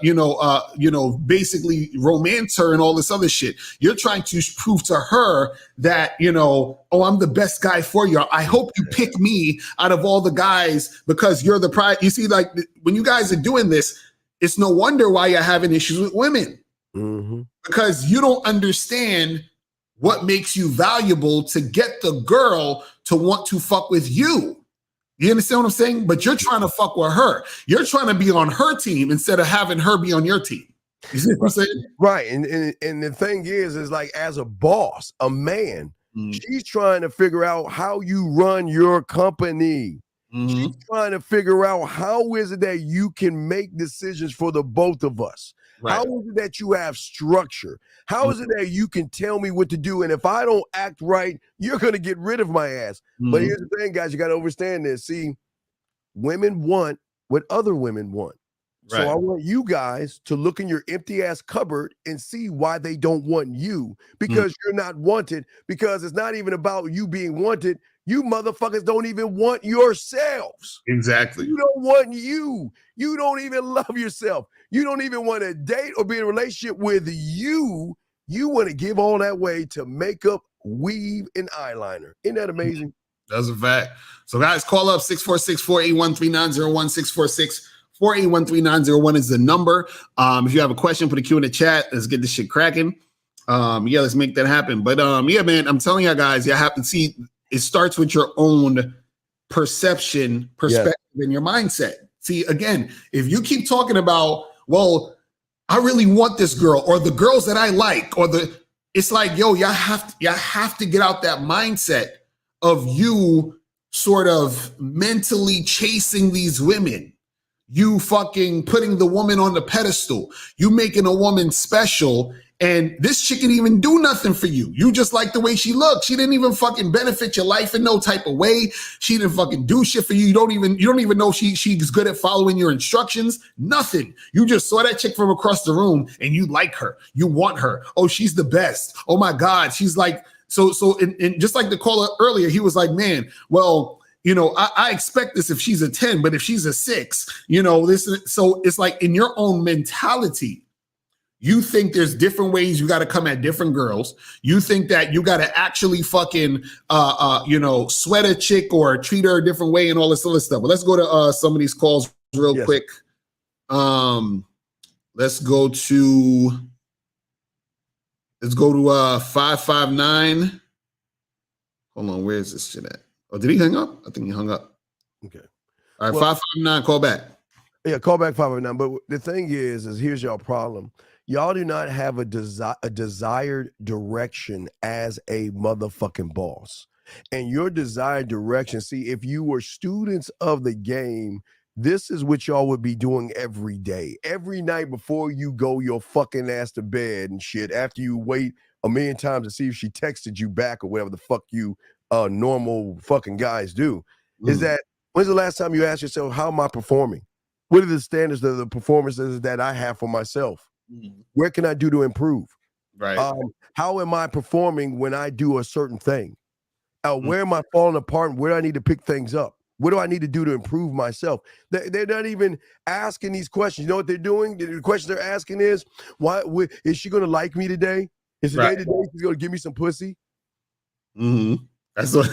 B: basically romance her and all this other shit. You're trying to prove to her that, I'm the best guy for you. I hope you pick me out of all the guys because you're the pride. You see, like when you guys are doing this, it's no wonder why you're having issues with women. Because you don't understand what makes you valuable to get the girl to want to fuck with you. You understand what I'm saying? But you're trying to fuck with her. You're trying to be on her team instead of having her be on your team. You see what I'm saying?
A: Right. And the thing is like, as a boss, a man, she's trying to figure out how you run your company. She's trying to figure out how is it that you can make decisions for the both of us. Right. How is it that you have structure? How is it that you can tell me what to do? And if I don't act right, you're going to get rid of my ass. But here's the thing, guys, you got to understand this. See, women want what other women want. Right. So I want you guys to look in your empty ass cupboard and see why they don't want you, because you're not wanted, because it's not even about you being wanted. You motherfuckers don't even want yourselves.
B: Exactly.
A: You don't want you. You don't even love yourself. You don't even want to date or be in a relationship with you. You want to give all that way to makeup, weave, and eyeliner. Isn't that amazing?
B: That's a fact. So guys, call up 646-481-3901, 646-481-3901 is the number. If you have a question, put a Q in the chat. Let's get this shit cracking. Let's make that happen. But man, I'm telling you guys, you have to see. It starts with your own perception, perspective, and your mindset. See, again, if you keep talking about, well, I really want this girl, or the girls that I like, it's like, yo, y'all have to get out that mindset of you sort of mentally chasing these women. You fucking putting the woman on the pedestal. You making a woman special. And this chick didn't even do nothing for you. You just like the way she looked. She didn't even fucking benefit your life in no type of way. She didn't fucking do shit for you. You don't even know she's good at following your instructions. Nothing. You just saw that chick from across the room and you like her. You want her. Oh, she's the best. Oh my God. She's like, so and just like the caller earlier, he was like, man, well, I expect this if she's a 10, but if she's a 6, so it's like in your own mentality, you think there's different ways you got to come at different girls. You think that you got to actually fucking, sweat a chick or treat her a different way and all this other stuff. But let's go to some of these calls real quick. Let's go to 559. Hold on, where is this shit at? Oh, did he hang up? I think he hung up.
A: Okay.
B: All right, 559, call back.
A: Yeah, call back 509. But the thing is here's y'all problem. Y'all do not have a desired direction as a motherfucking boss. And your desired direction, see, if you were students of the game, this is what y'all would be doing every day. Every night before you go your fucking ass to bed and shit, after you wait a million times to see if she texted you back or whatever the fuck you normal fucking guys do, is that when's the last time you asked yourself, how am I performing? What are the standards of the performances that I have for myself? Where can I do to improve?
B: Right.
A: How am I performing when I do a certain thing? Where am I falling apart? And where do I need to pick things up? What do I need to do to improve myself? They're not even asking these questions. You know what they're doing? The question they're asking is, why is she going to like me today? Is today the day she's going to give me some pussy?
B: That's what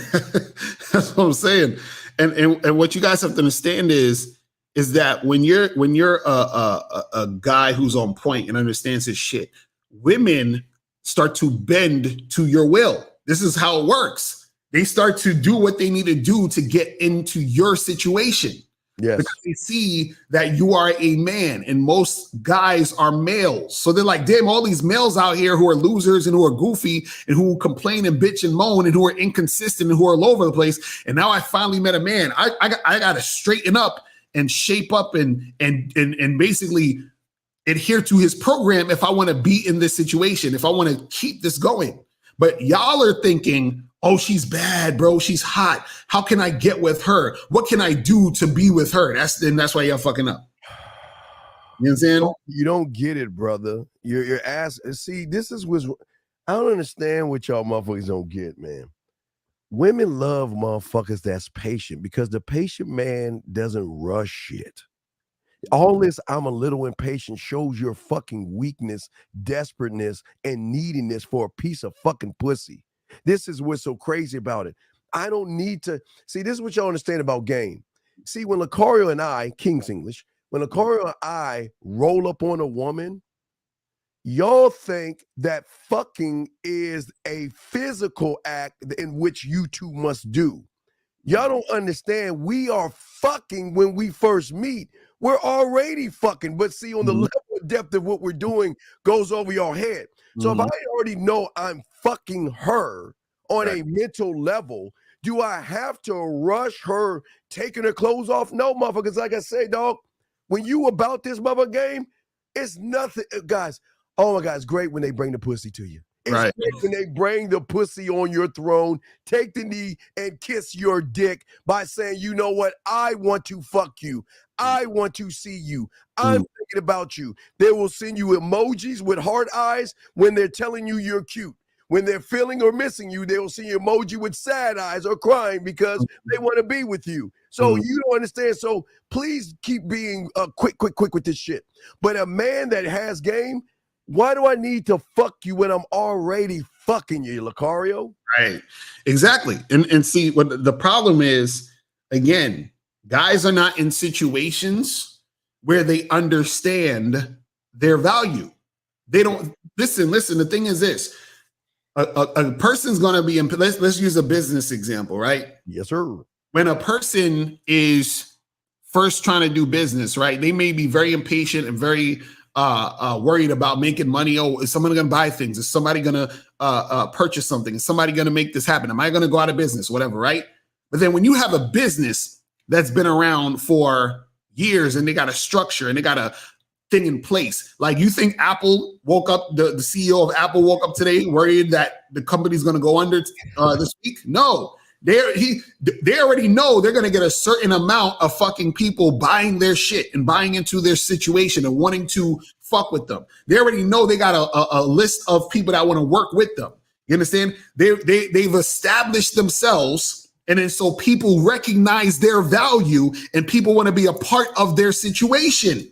B: that's what I'm saying. And what you guys have to understand is that when you're a guy who's on point and understands his shit, women start to bend to your will. This is how it works. They start to do what they need to do to get into your situation.
A: Yes.
B: Because they see that you are a man and most guys are males. So they're like, damn, all these males out here who are losers and who are goofy and who complain and bitch and moan and who are inconsistent and who are all over the place. And now I finally met a man. I got to straighten up and shape up and basically adhere to his program if I want to be in this situation, if I want to keep this going. But y'all are thinking, oh, she's bad, bro. She's hot. How can I get with her? What can I do to be with her? That's why y'all fucking up. You know what I'm saying?
A: You don't get it, brother. Your ass. See, this is what I don't understand what y'all motherfuckers don't get, man. Women love motherfuckers that's patient because the patient man doesn't rush shit. All this I'm a little impatient shows your fucking weakness, desperateness, and neediness for a piece of fucking pussy. This is what's so crazy about it. I don't need to see. This is what y'all understand about game. See, when Lucario and I, King's English, when Lucario and I roll up on a woman, y'all think that fucking is a physical act in which you two must do. Y'all don't understand. We are fucking when we first meet. We're already fucking, but see, on the level of depth of what we're doing goes over your head. So if I already know I'm fucking her on a mental level, do I have to rush her taking her clothes off? No, motherfuckers. Like I say, dog, when you about this mother game, it's nothing, guys. Oh my God, it's great when they bring the pussy to you. It's great when they bring the pussy on your throne, take the knee and kiss your dick by saying, you know what? I want to fuck you. I want to see you. I'm thinking about you. They will send you emojis with heart eyes when they're telling you you're cute. When they're feeling or missing you, they will send you emoji with sad eyes or crying because they want to be with you. So you don't understand. So please keep being quick with this shit. But a man that has game, why do I need to fuck you when I'm already fucking you, Lucario?
B: Right. Exactly. And see, what the problem is, again, guys are not in situations where they understand their value. They don't listen. The thing is this: a person's going to be in. Let's use a business example, right?
A: Yes, sir.
B: When a person is first trying to do business, right? They may be very impatient and very worried about making money. Oh, is someone going to buy things? Is somebody going to purchase something? Is somebody going to make this happen? Am I going to go out of business? Whatever, right? But then when you have a business that's been around for years and they got a structure and they got a thing in place, like you think Apple woke up, the CEO of Apple woke up today worried that the company's going to go under this week? No. They already know they're going to get a certain amount of fucking people buying their shit and buying into their situation and wanting to fuck with them. They already know they got a list of people that want to work with them. You understand? They've established themselves, and then so people recognize their value and people want to be a part of their situation.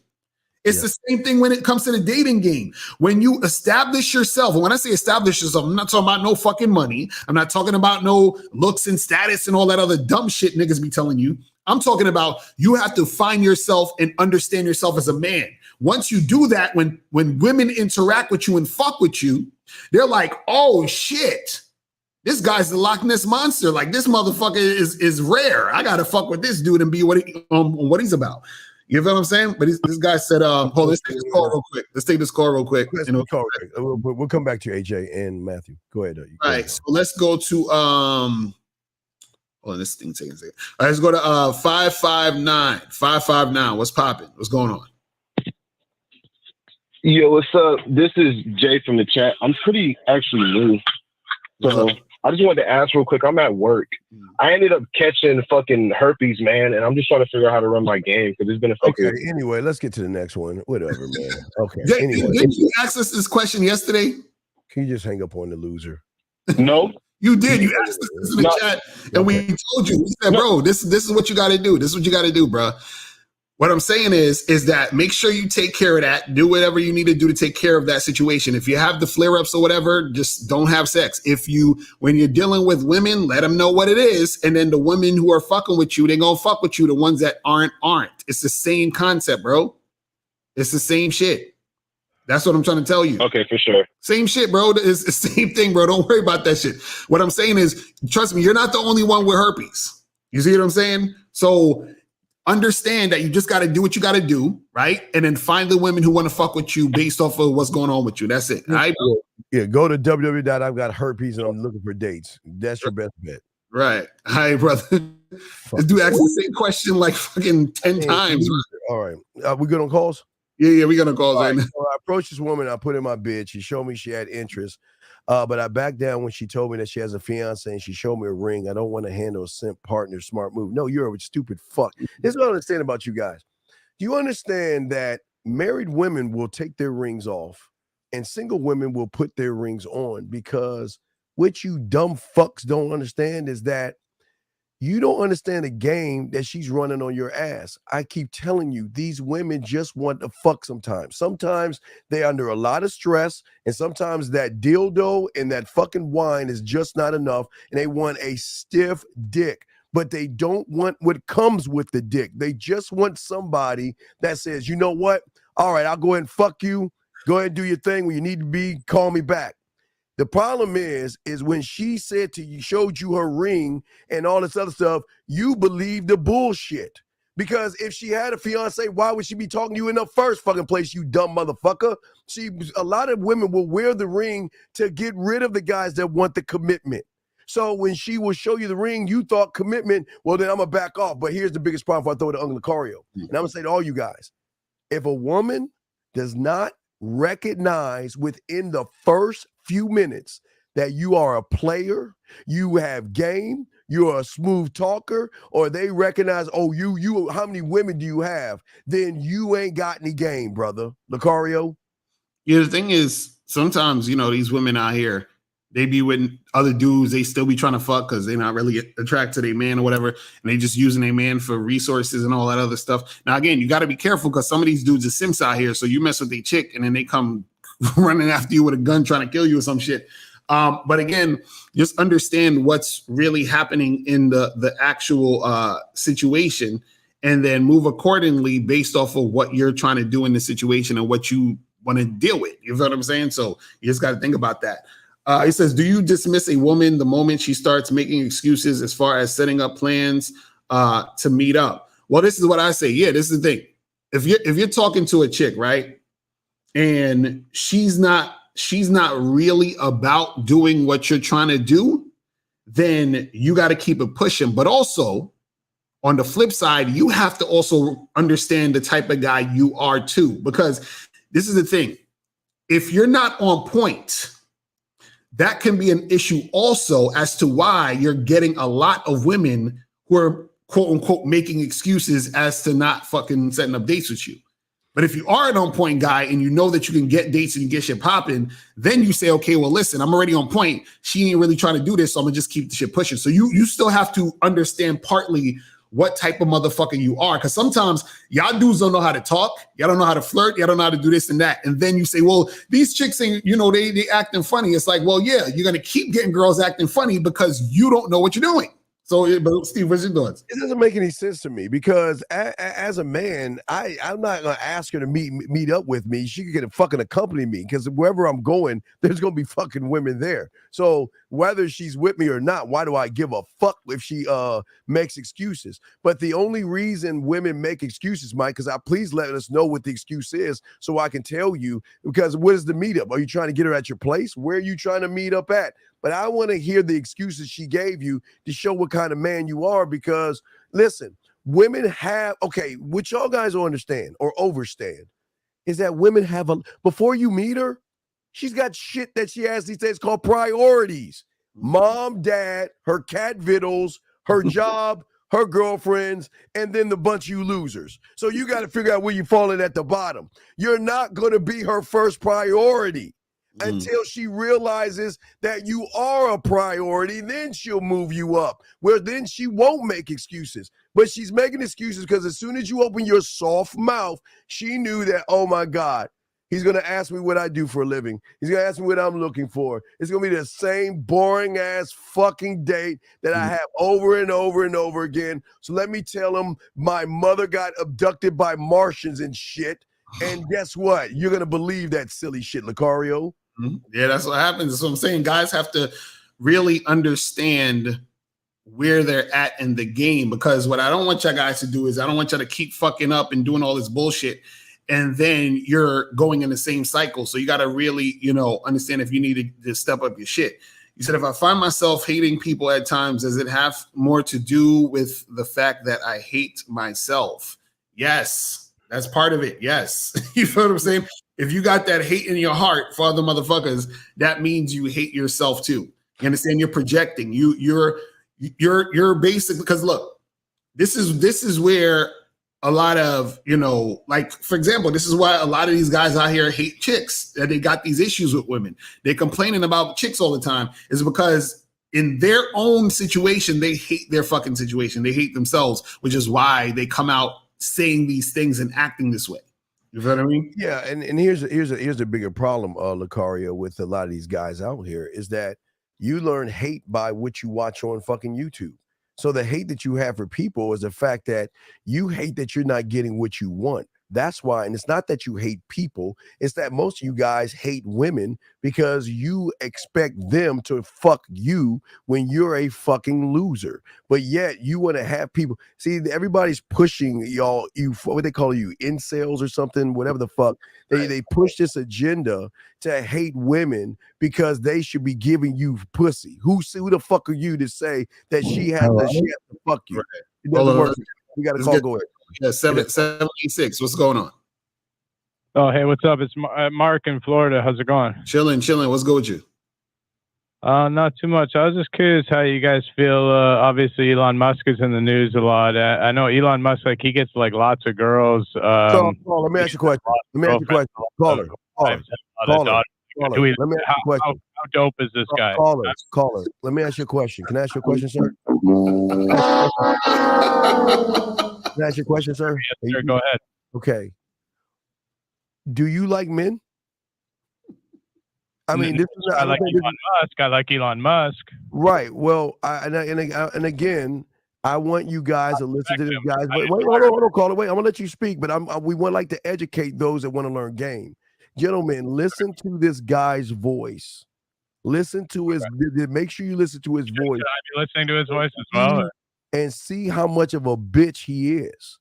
B: It's the same thing when it comes to the dating game. When you establish yourself, and when I say establish yourself, I'm not talking about no fucking money. I'm not talking about no looks and status and all that other dumb shit niggas be telling you. I'm talking about you have to find yourself and understand yourself as a man. Once you do that, when women interact with you and fuck with you, they're like, oh shit, this guy's the Loch Ness monster. Like this motherfucker is rare. I gotta fuck with this dude and be what he's about. You feel what I'm saying? But this guy said, hold on, let's take this call real quick. Let's take this call real quick.
A: We'll come back to you, AJ and Matthew. Go ahead.
B: All right, so let's go to this thing taking a second. All right, let's go to 559. 559. What's popping? What's going on?
F: Yo, what's up? This is Jay from the chat. I'm pretty actually new. So I just wanted to ask real quick. I'm at work. I ended up catching fucking herpes, man, and I'm just trying to figure out how to run my game because it's been affected.
A: Okay, anyway, let's get to the next one. Whatever, man. Okay.
B: Jay,
A: anyway.
B: Didn't you ask us this question yesterday?
A: Can you just hang up on the loser?
F: No.
B: You did. You asked us in the chat, and we told you. We said, bro, this is what you got to do. This is what you got to do, bro. What I'm saying is that make sure you take care of that. Do whatever you need to do to take care of that situation. If you have the flare-ups or whatever, just don't have sex. When you're dealing with women, let them know what it is. And then the women who are fucking with you, they're going to fuck with you. The ones that aren't. It's the same concept, bro. It's the same shit. That's what I'm trying to tell you.
F: Okay, for sure.
B: Same shit, bro. It's the same thing, bro. Don't worry about that shit. What I'm saying is, trust me, you're not the only one with herpes. You see what I'm saying? So understand that you just got to do what you got to do, right? And then find the women who want to fuck with you based off of what's going on with you. That's it. All right?
A: Yeah, go to www.I'veGotHerpes and I'm looking for dates. That's your best bet.
B: Right. All right, brother. This dude asked the same question like fucking 10 times.
A: All right. We good on calls?
B: Yeah, we're going to call
A: right. So I approached this woman. I put in my bid. She showed me she had interest. But I backed down when she told me that she has a fiance and she showed me a ring. I don't want to handle a simp partner, smart move. No, you're a stupid fuck. This is what I understand about you guys. Do you understand that married women will take their rings off and single women will put their rings on? Because what you dumb fucks don't understand is that you don't understand the game that she's running on your ass. I keep telling you, these women just want to fuck sometimes. Sometimes they're under a lot of stress, and sometimes that dildo and that fucking wine is just not enough, and they want a stiff dick. But they don't want what comes with the dick. They just want somebody that says, you know what? All right, I'll go ahead and fuck you. Go ahead and do your thing. When you need to be, call me back. The problem is when she said to you, showed you her ring and all this other stuff, you believe the bullshit. Because if she had a fiance, why would she be talking to you in the first fucking place, you dumb motherfucker? A lot of women will wear the ring to get rid of the guys that want the commitment. So when she will show you the ring, you thought commitment, well, then I'm going to back off. But here's the biggest problem if I throw it to Uncle Lucario. And I'm going to say to all you guys, if a woman does not recognize within the first few minutes that you are a player, you have game, you're a smooth talker, or they recognize, oh, you, how many women do you have? Then you ain't got any game, brother. Lucario?
B: Yeah, the thing is, sometimes, these women out here, they be with other dudes, they still be trying to fuck because they're not really attracted to their man or whatever, and they just using their man for resources and all that other stuff. Now, again, you got to be careful because some of these dudes are simps out here, so you mess with a chick and then they come running after you with a gun trying to kill you or some shit. But again, just understand what's really happening in the actual situation and then move accordingly based off of what you're trying to do in the situation and what you want to deal with. You know what I'm saying? So you just got to think about that. He says, do you dismiss a woman the moment she starts making excuses as far as setting up plans to meet up? Well, this is what I say. Yeah, this is the thing. If you're talking to a chick, right, and she's not really about doing what you're trying to do, then you got to keep it pushing. But also, on the flip side, you have to also understand the type of guy you are too, because this is the thing. If you're not on point, that can be an issue also as to why you're getting a lot of women who are quote unquote making excuses as to not fucking setting up dates with you. But if you are an on point guy and you know that you can get dates and you get shit popping, then you say, okay, well, listen, I'm already on point. She ain't really trying to do this, so I'm gonna just keep the shit pushing. So you still have to understand partly what type of motherfucker you are. Because sometimes y'all dudes don't know how to talk. Y'all don't know how to flirt. Y'all don't know how to do this and that. And then you say, well, these chicks ain't, they acting funny. It's like, well, yeah, you're going to keep getting girls acting funny because you don't know what you're doing. So, but Steve, what's your thoughts?
A: It doesn't make any sense to me because as a man, I'm not gonna ask her to meet up with me. She can fucking accompany me because wherever I'm going, there's gonna be fucking women there. So whether she's with me or not, why do I give a fuck if she makes excuses? But the only reason women make excuses, Mike, because please let us know what the excuse is so I can tell you. Because what is the meetup? Are you trying to get her at your place? Where are you trying to meet up at? But I want to hear the excuses she gave you to show what kind of man you are. Because listen, women have, okay, what y'all guys don't understand or overstand is that women have before you meet her, she's got shit that she has these days called priorities. Mom, dad, her cat vittles, her job, her girlfriends, and then the bunch of you losers. So you got to figure out where you're falling at the bottom. You're not going to be her first priority. Until she realizes that you are a priority, then she'll move you up. Where then she won't make excuses. But she's making excuses because as soon as you open your soft mouth, she knew that, oh my God, he's going to ask me what I do for a living. He's going to ask me what I'm looking for. It's going to be the same boring ass fucking date that I have over and over and over again. So let me tell him my mother got abducted by Martians and shit. And guess what? You're going to believe that silly shit, Lucario.
B: Yeah, that's what happens. That's what I'm saying. Guys have to really understand where they're at in the game, because what I don't want y'all guys to do is I don't want y'all to keep fucking up and doing all this bullshit, and then you're going in the same cycle. So you got to really, understand if you need to step up your shit. You said, if I find myself hating people at times, does it have more to do with the fact that I hate myself? Yes, that's part of it. Yes. You feel what I'm saying? If you got that hate in your heart for other motherfuckers, that means you hate yourself too. You understand? You're projecting. You're basically, because look, this is where a lot of, like, for example, this is why a lot of these guys out here hate chicks, that they got these issues with women. They're complaining about chicks all the time, is because in their own situation, they hate their fucking situation. They hate themselves, which is why they come out saying these things and acting this way. You know what I mean?
A: Yeah, and here's a bigger problem, Lucario, with a lot of these guys out here is that you learn hate by what you watch on fucking YouTube. So the hate that you have for people is the fact that you hate that you're not getting what you want. That's why, and it's not that you hate people, it's that most of you guys hate women because you expect them to fuck you when you're a fucking loser. But yet you want to have people, see, everybody's pushing y'all, what they call you, incels or something, whatever the fuck. They push this agenda to hate women because they should be giving you pussy. Who the fuck are you to say that she has to fuck you? It doesn't work. We got to call go ahead.
B: Yeah, 786. What's going on?
G: Oh, hey, what's up? It's Mark in Florida. How's it going?
B: Chilling. What's good with you?
G: Not too much. I was just curious how you guys feel. Obviously, Elon Musk is in the news a lot. I know Elon Musk, like, he gets like lots of girls.
A: So, let me ask you a question. Caller. Let me ask you a question.
G: How dope is this guy?
A: Caller. Let me ask you a question. Can I ask you a question, sir? Can I ask you a question, sir?
G: Yes, sir, go ahead.
A: Okay. Do you like men? I mean,
G: I like Elon Musk.
A: Right. Well, and again, I want you guys to listen to this guys. Wait, hold on, caller. Wait, I'm gonna let you speak, but we would like to educate those that want to learn game. Gentlemen, listen to this guy's voice. Listen to his. Make sure you listen to his voice.
G: Should I be listening to his voice as well?
A: And see how much of a bitch he is.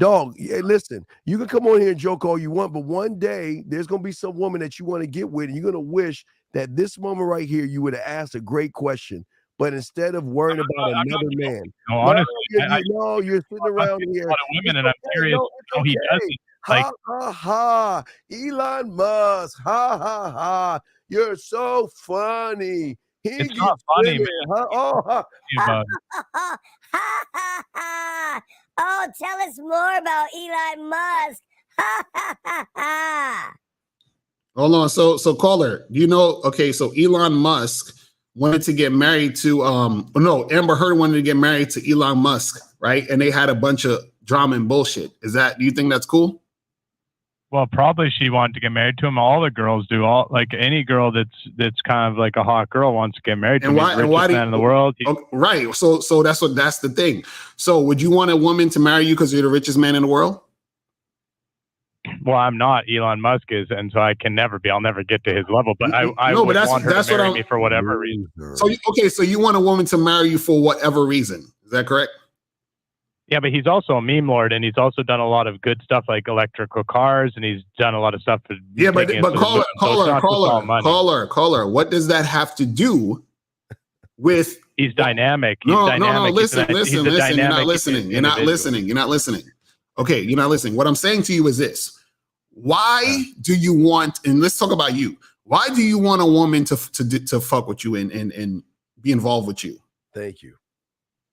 A: Dog, listen, you can come on here and joke all you want, but one day there's going to be some woman that you want to get with, and you're going to wish that this moment right here, you would have asked a great question. But instead of worrying about another man,
G: honestly,
A: you're sitting around here.
G: A lot of women, and I'm curious how he does it.
A: Ha, ha, ha. Elon Musk. Ha, ha, ha. You're so funny.
G: It's not funny, man.
A: Huh? Oh, ha.
H: Oh, tell us more about Elon Musk.
B: Hold on. So caller, so Elon Musk wanted to get married to Amber Heard wanted to get married to Elon Musk, right? And they had a bunch of drama and bullshit. Do you think that's cool?
G: Well, probably she wanted to get married to him. All the girls do. All like any girl that's kind of like a hot girl wants to get married to him. He's the richest man in the world.
B: Right. So that's the thing. So would you want a woman to marry you because you're the richest man in the world?
G: Well, I'm not. Elon Musk is, and so I can never be. I'll never get to his level. But I
B: No,
G: would
B: but
G: want her to marry me for whatever reason.
B: So you want a woman to marry you for whatever reason? Is that correct?
G: Yeah, but he's also a meme lord, and he's also done a lot of good stuff like electrical cars, and he's done a lot of stuff.
B: Yeah, but caller. What does that have to do with?
G: He's dynamic.
B: No. Listen. You're not listening. You're not listening. Okay, you're not listening. What I'm saying to you is this: why do you want? And let's talk about you. Why do you want a woman to fuck with you and be involved with you?
A: Thank you.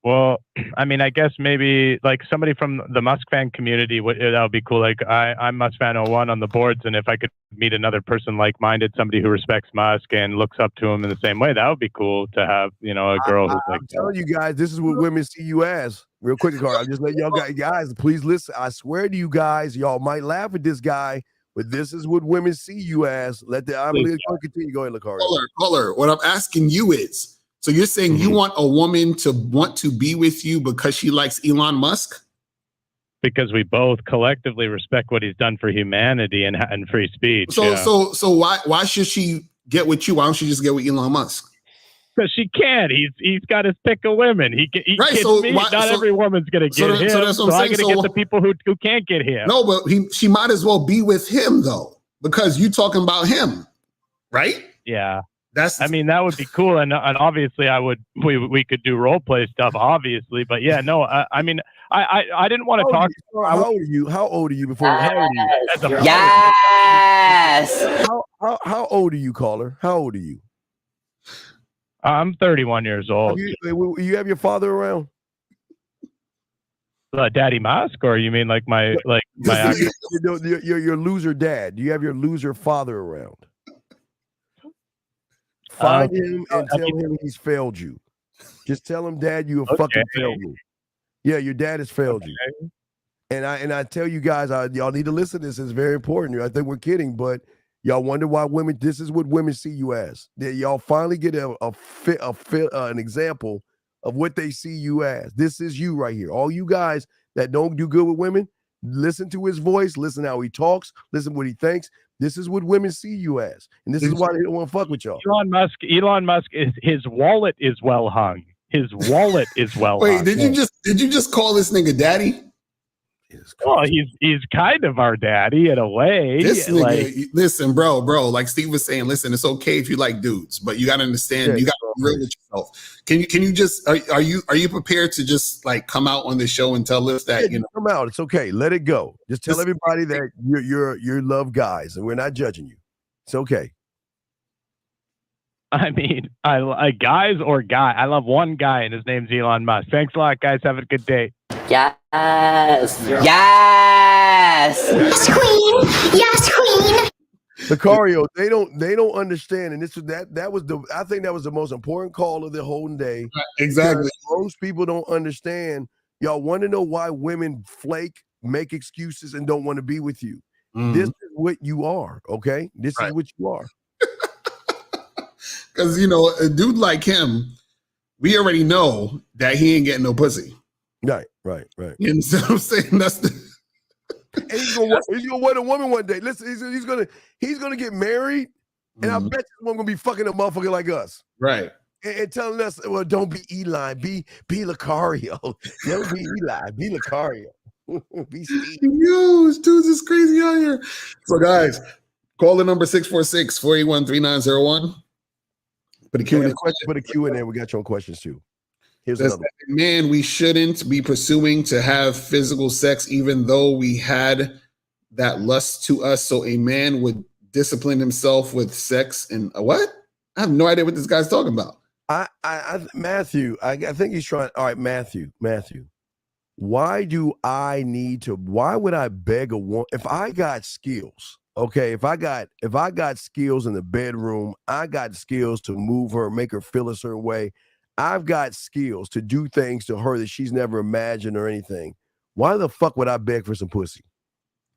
G: Well, I mean, I guess maybe like somebody from the Musk fan community, that would be cool. Like I'm Musk fan 01 on the boards, and if I could meet another person like-minded, somebody who respects Musk and looks up to him in the same way, that would be cool to have, a girl who's like.
A: I'm telling you guys, this is what women see you as. Real quick, Carl, I'm just letting y'all guys, please listen. I swear to you guys, y'all might laugh at this guy, but this is what women see you as. I'm going to continue. Go ahead, Lucario.
B: Caller, what I'm asking you is, so you're saying you want a woman to want to be with you because she likes Elon Musk?
G: Because we both collectively respect what he's done for humanity and free speech.
B: So why should she get with you? Why don't she just get with Elon Musk?
G: Because she can't. He's got his pick of women. He gets me. Not every woman's gonna get him. So that's what I'm saying. I gotta get the people who can't get him.
B: No, but she might as well be with him though, because you talking about him, right?
G: Yeah. That would be cool, and obviously we could do role play stuff, obviously, but yeah, no, I didn't want to talk.
A: How old are you? How old are you? How old are you?
I: Yes.
A: How old are you, caller? How old are you?
G: I'm 31 years old.
A: You have your father around?
G: Daddy Musk, or you mean like my
A: your loser dad? Do you have your loser father around? Find him and tell him he's failed you. Just tell him, Dad, you have fucking failed me. Yeah, your dad has failed you. And I tell you guys, y'all need to listen to this. It's very important. I think we're kidding, but y'all wonder why women. This is what women see you as. That y'all finally get an example of what they see you as. This is you right here. All you guys that don't do good with women, listen to his voice. Listen how he talks. Listen what he thinks. This is what women see you as, and this is why they don't want to fuck with y'all.
G: Elon Musk is his wallet is well hung. His wallet is well hung.
B: Wait, did you just call this nigga daddy?
G: Well, he's kind of our daddy in a way.
B: This nigga, listen, bro. Like Steve was saying, listen, it's okay if you like dudes, but you got to understand, you got to be real with yourself. Can you just are you prepared to just like come out on the show and tell us that
A: come out? It's okay. Let it go. Just tell everybody that you love guys and we're not judging you. It's okay.
G: I mean, I guys or guy. I love one guy, and his name's Elon Musk. Thanks a lot, guys. Have a good day.
I: Yes. Yes.
H: Yes, queen. Yes, queen.
A: Lucario, they don't understand, and I think that was the most important call of the whole day.
B: Exactly.
A: Most people don't understand. Y'all want to know why women flake, make excuses, and don't want to be with you. Mm-hmm. This is what you are. Okay, this is what you are.
B: Because a dude like him, we already know that he ain't getting no pussy.
A: Right.
B: You know what I'm saying? That's the.
A: And he's gonna want a woman one day. Listen, he's gonna get married, and I bet you gonna be fucking a motherfucker like us.
B: Right.
A: And telling us, well, don't be Eli, be Lucario. Don't be Eli, be Lucario. Be Steve.
B: Yo, dudes is crazy out here. So guys, call the number 646-481-3901. Put a Q&A.
A: Put a Q&A. We got your own questions too. Here's
B: another one. Man, we shouldn't be pursuing to have physical sex, even though we had that lust to us. So a man would discipline himself with sex and what? I have no idea what this guy's talking about.
A: Matthew, I think he's trying. All right, Matthew. Why would I beg a woman if I got skills? Okay, if I got skills in the bedroom, I got skills to move her, make her feel a certain way. I've got skills to do things to her that she's never imagined or anything. Why the fuck would I beg for some pussy?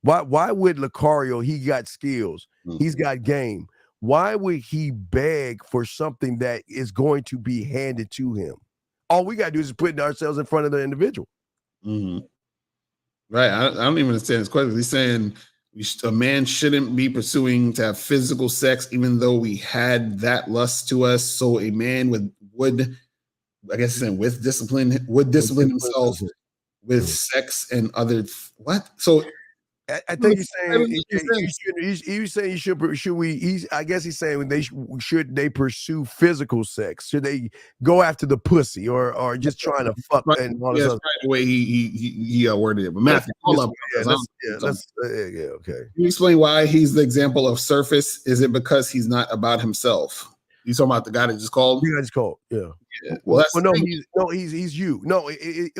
A: Why would Lucario, he got skills, he's got game. Why would he beg for something that is going to be handed to him? All we got to do is put ourselves in front of the individual.
B: Right. I don't even understand his question. He's saying a man shouldn't be pursuing to have physical sex, even though we had that lust to us. So a man would I guess he's saying would discipline himself with sex and other what? So
A: I think he's saying he's saying should we? I guess he's saying should they pursue physical sex? Should they go after the pussy or just trying to fuck? And all this
B: right, the way he worded it. But Matthew, hold up.
A: Okay.
B: Can you explain why he's the example of surface? Is it because he's not about himself? You talking about the guy that just called?
A: You guys called, yeah.
B: Well,
A: he's you. No,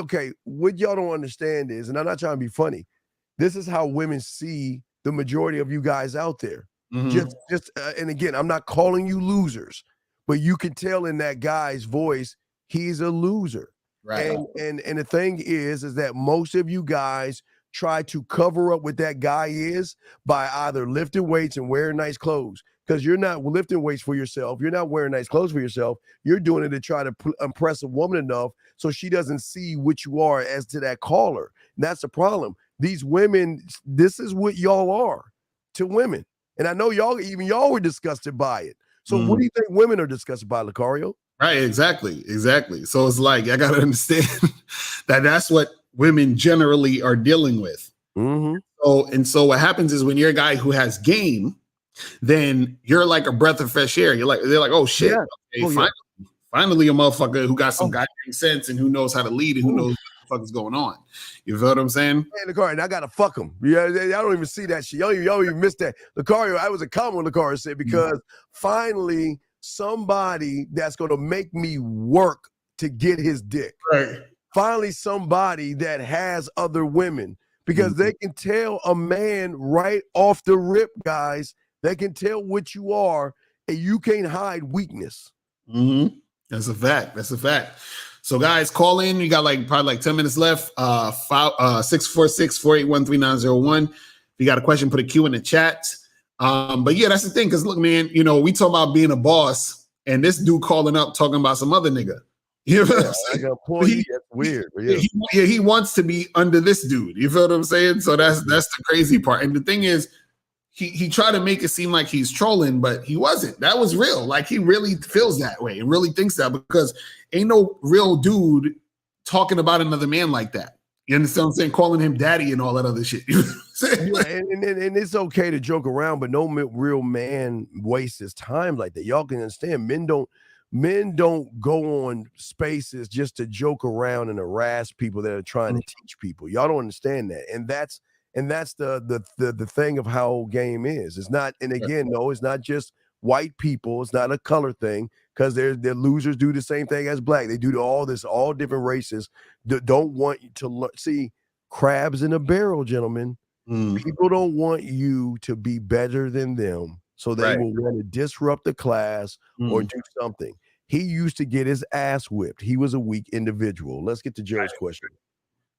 A: okay. What y'all don't understand is, and I'm not trying to be funny. This is how women see the majority of you guys out there. And again, I'm not calling you losers, but you can tell in that guy's voice he's a loser.
B: Right.
A: And the thing is that most of you guys try to cover up what that guy is by either lifting weights and wearing nice clothes. Because you're not lifting weights for yourself. You're not wearing nice clothes for yourself. You're doing it to try to impress a woman enough so she doesn't see what you are as to that caller. And that's the problem. These women, this is what y'all are to women. And I know y'all were disgusted by it. So what do you think women are disgusted by, Lucario?
B: Right, exactly. So it's like, I got to understand that's what women generally are dealing with. So what happens is when you're a guy who has game, then you're like a breath of fresh air. They're like, oh shit. Yeah. Okay, finally a motherfucker who got some goddamn sense and who knows how to lead and who knows what the fuck is going on. You feel what I'm saying?
A: Hey, Lucario, and I gotta fuck him. Yeah, I don't even see that shit. Y'all even missed that. Lucario, I was a comment Lucario said because finally somebody that's gonna make me work to get his dick.
B: Right.
A: Finally somebody that has other women because they can tell a man right off the rip, guys. They can tell what you are, and you can't hide weakness.
B: That's a fact. So, guys, call in. You got probably 10 minutes left. 646-481-3901. If you got a question, put a Q in the chat. But yeah, that's the thing. Because look, man, we talk about being a boss, and this dude calling up talking about some other nigga. You know what I'm saying?
A: That's weird. But
B: he wants to be under this dude. You feel what I'm saying? So that's the crazy part. And the thing is, he tried to make it seem like he's trolling, but he wasn't. That was real. Like, he really feels that way and really thinks that because ain't no real dude talking about another man like that. You understand what I'm saying? Calling him daddy and all that other shit. You know what I'm saying?
A: Yeah, and it's okay to joke around, but no real man wastes his time like that. Y'all can understand. Men don't go on spaces just to joke around and harass people that are trying to teach people. Y'all don't understand that. And that's the thing of how game is. It's not, and again, no, it's not just white people. It's not a color thing because they're losers do the same thing as black. They do all different races that don't want you to see crabs in a barrel, gentlemen. People don't want you to be better than them. So they will want to disrupt the class or do something. He used to get his ass whipped. He was a weak individuul. Let's get to Joe's question.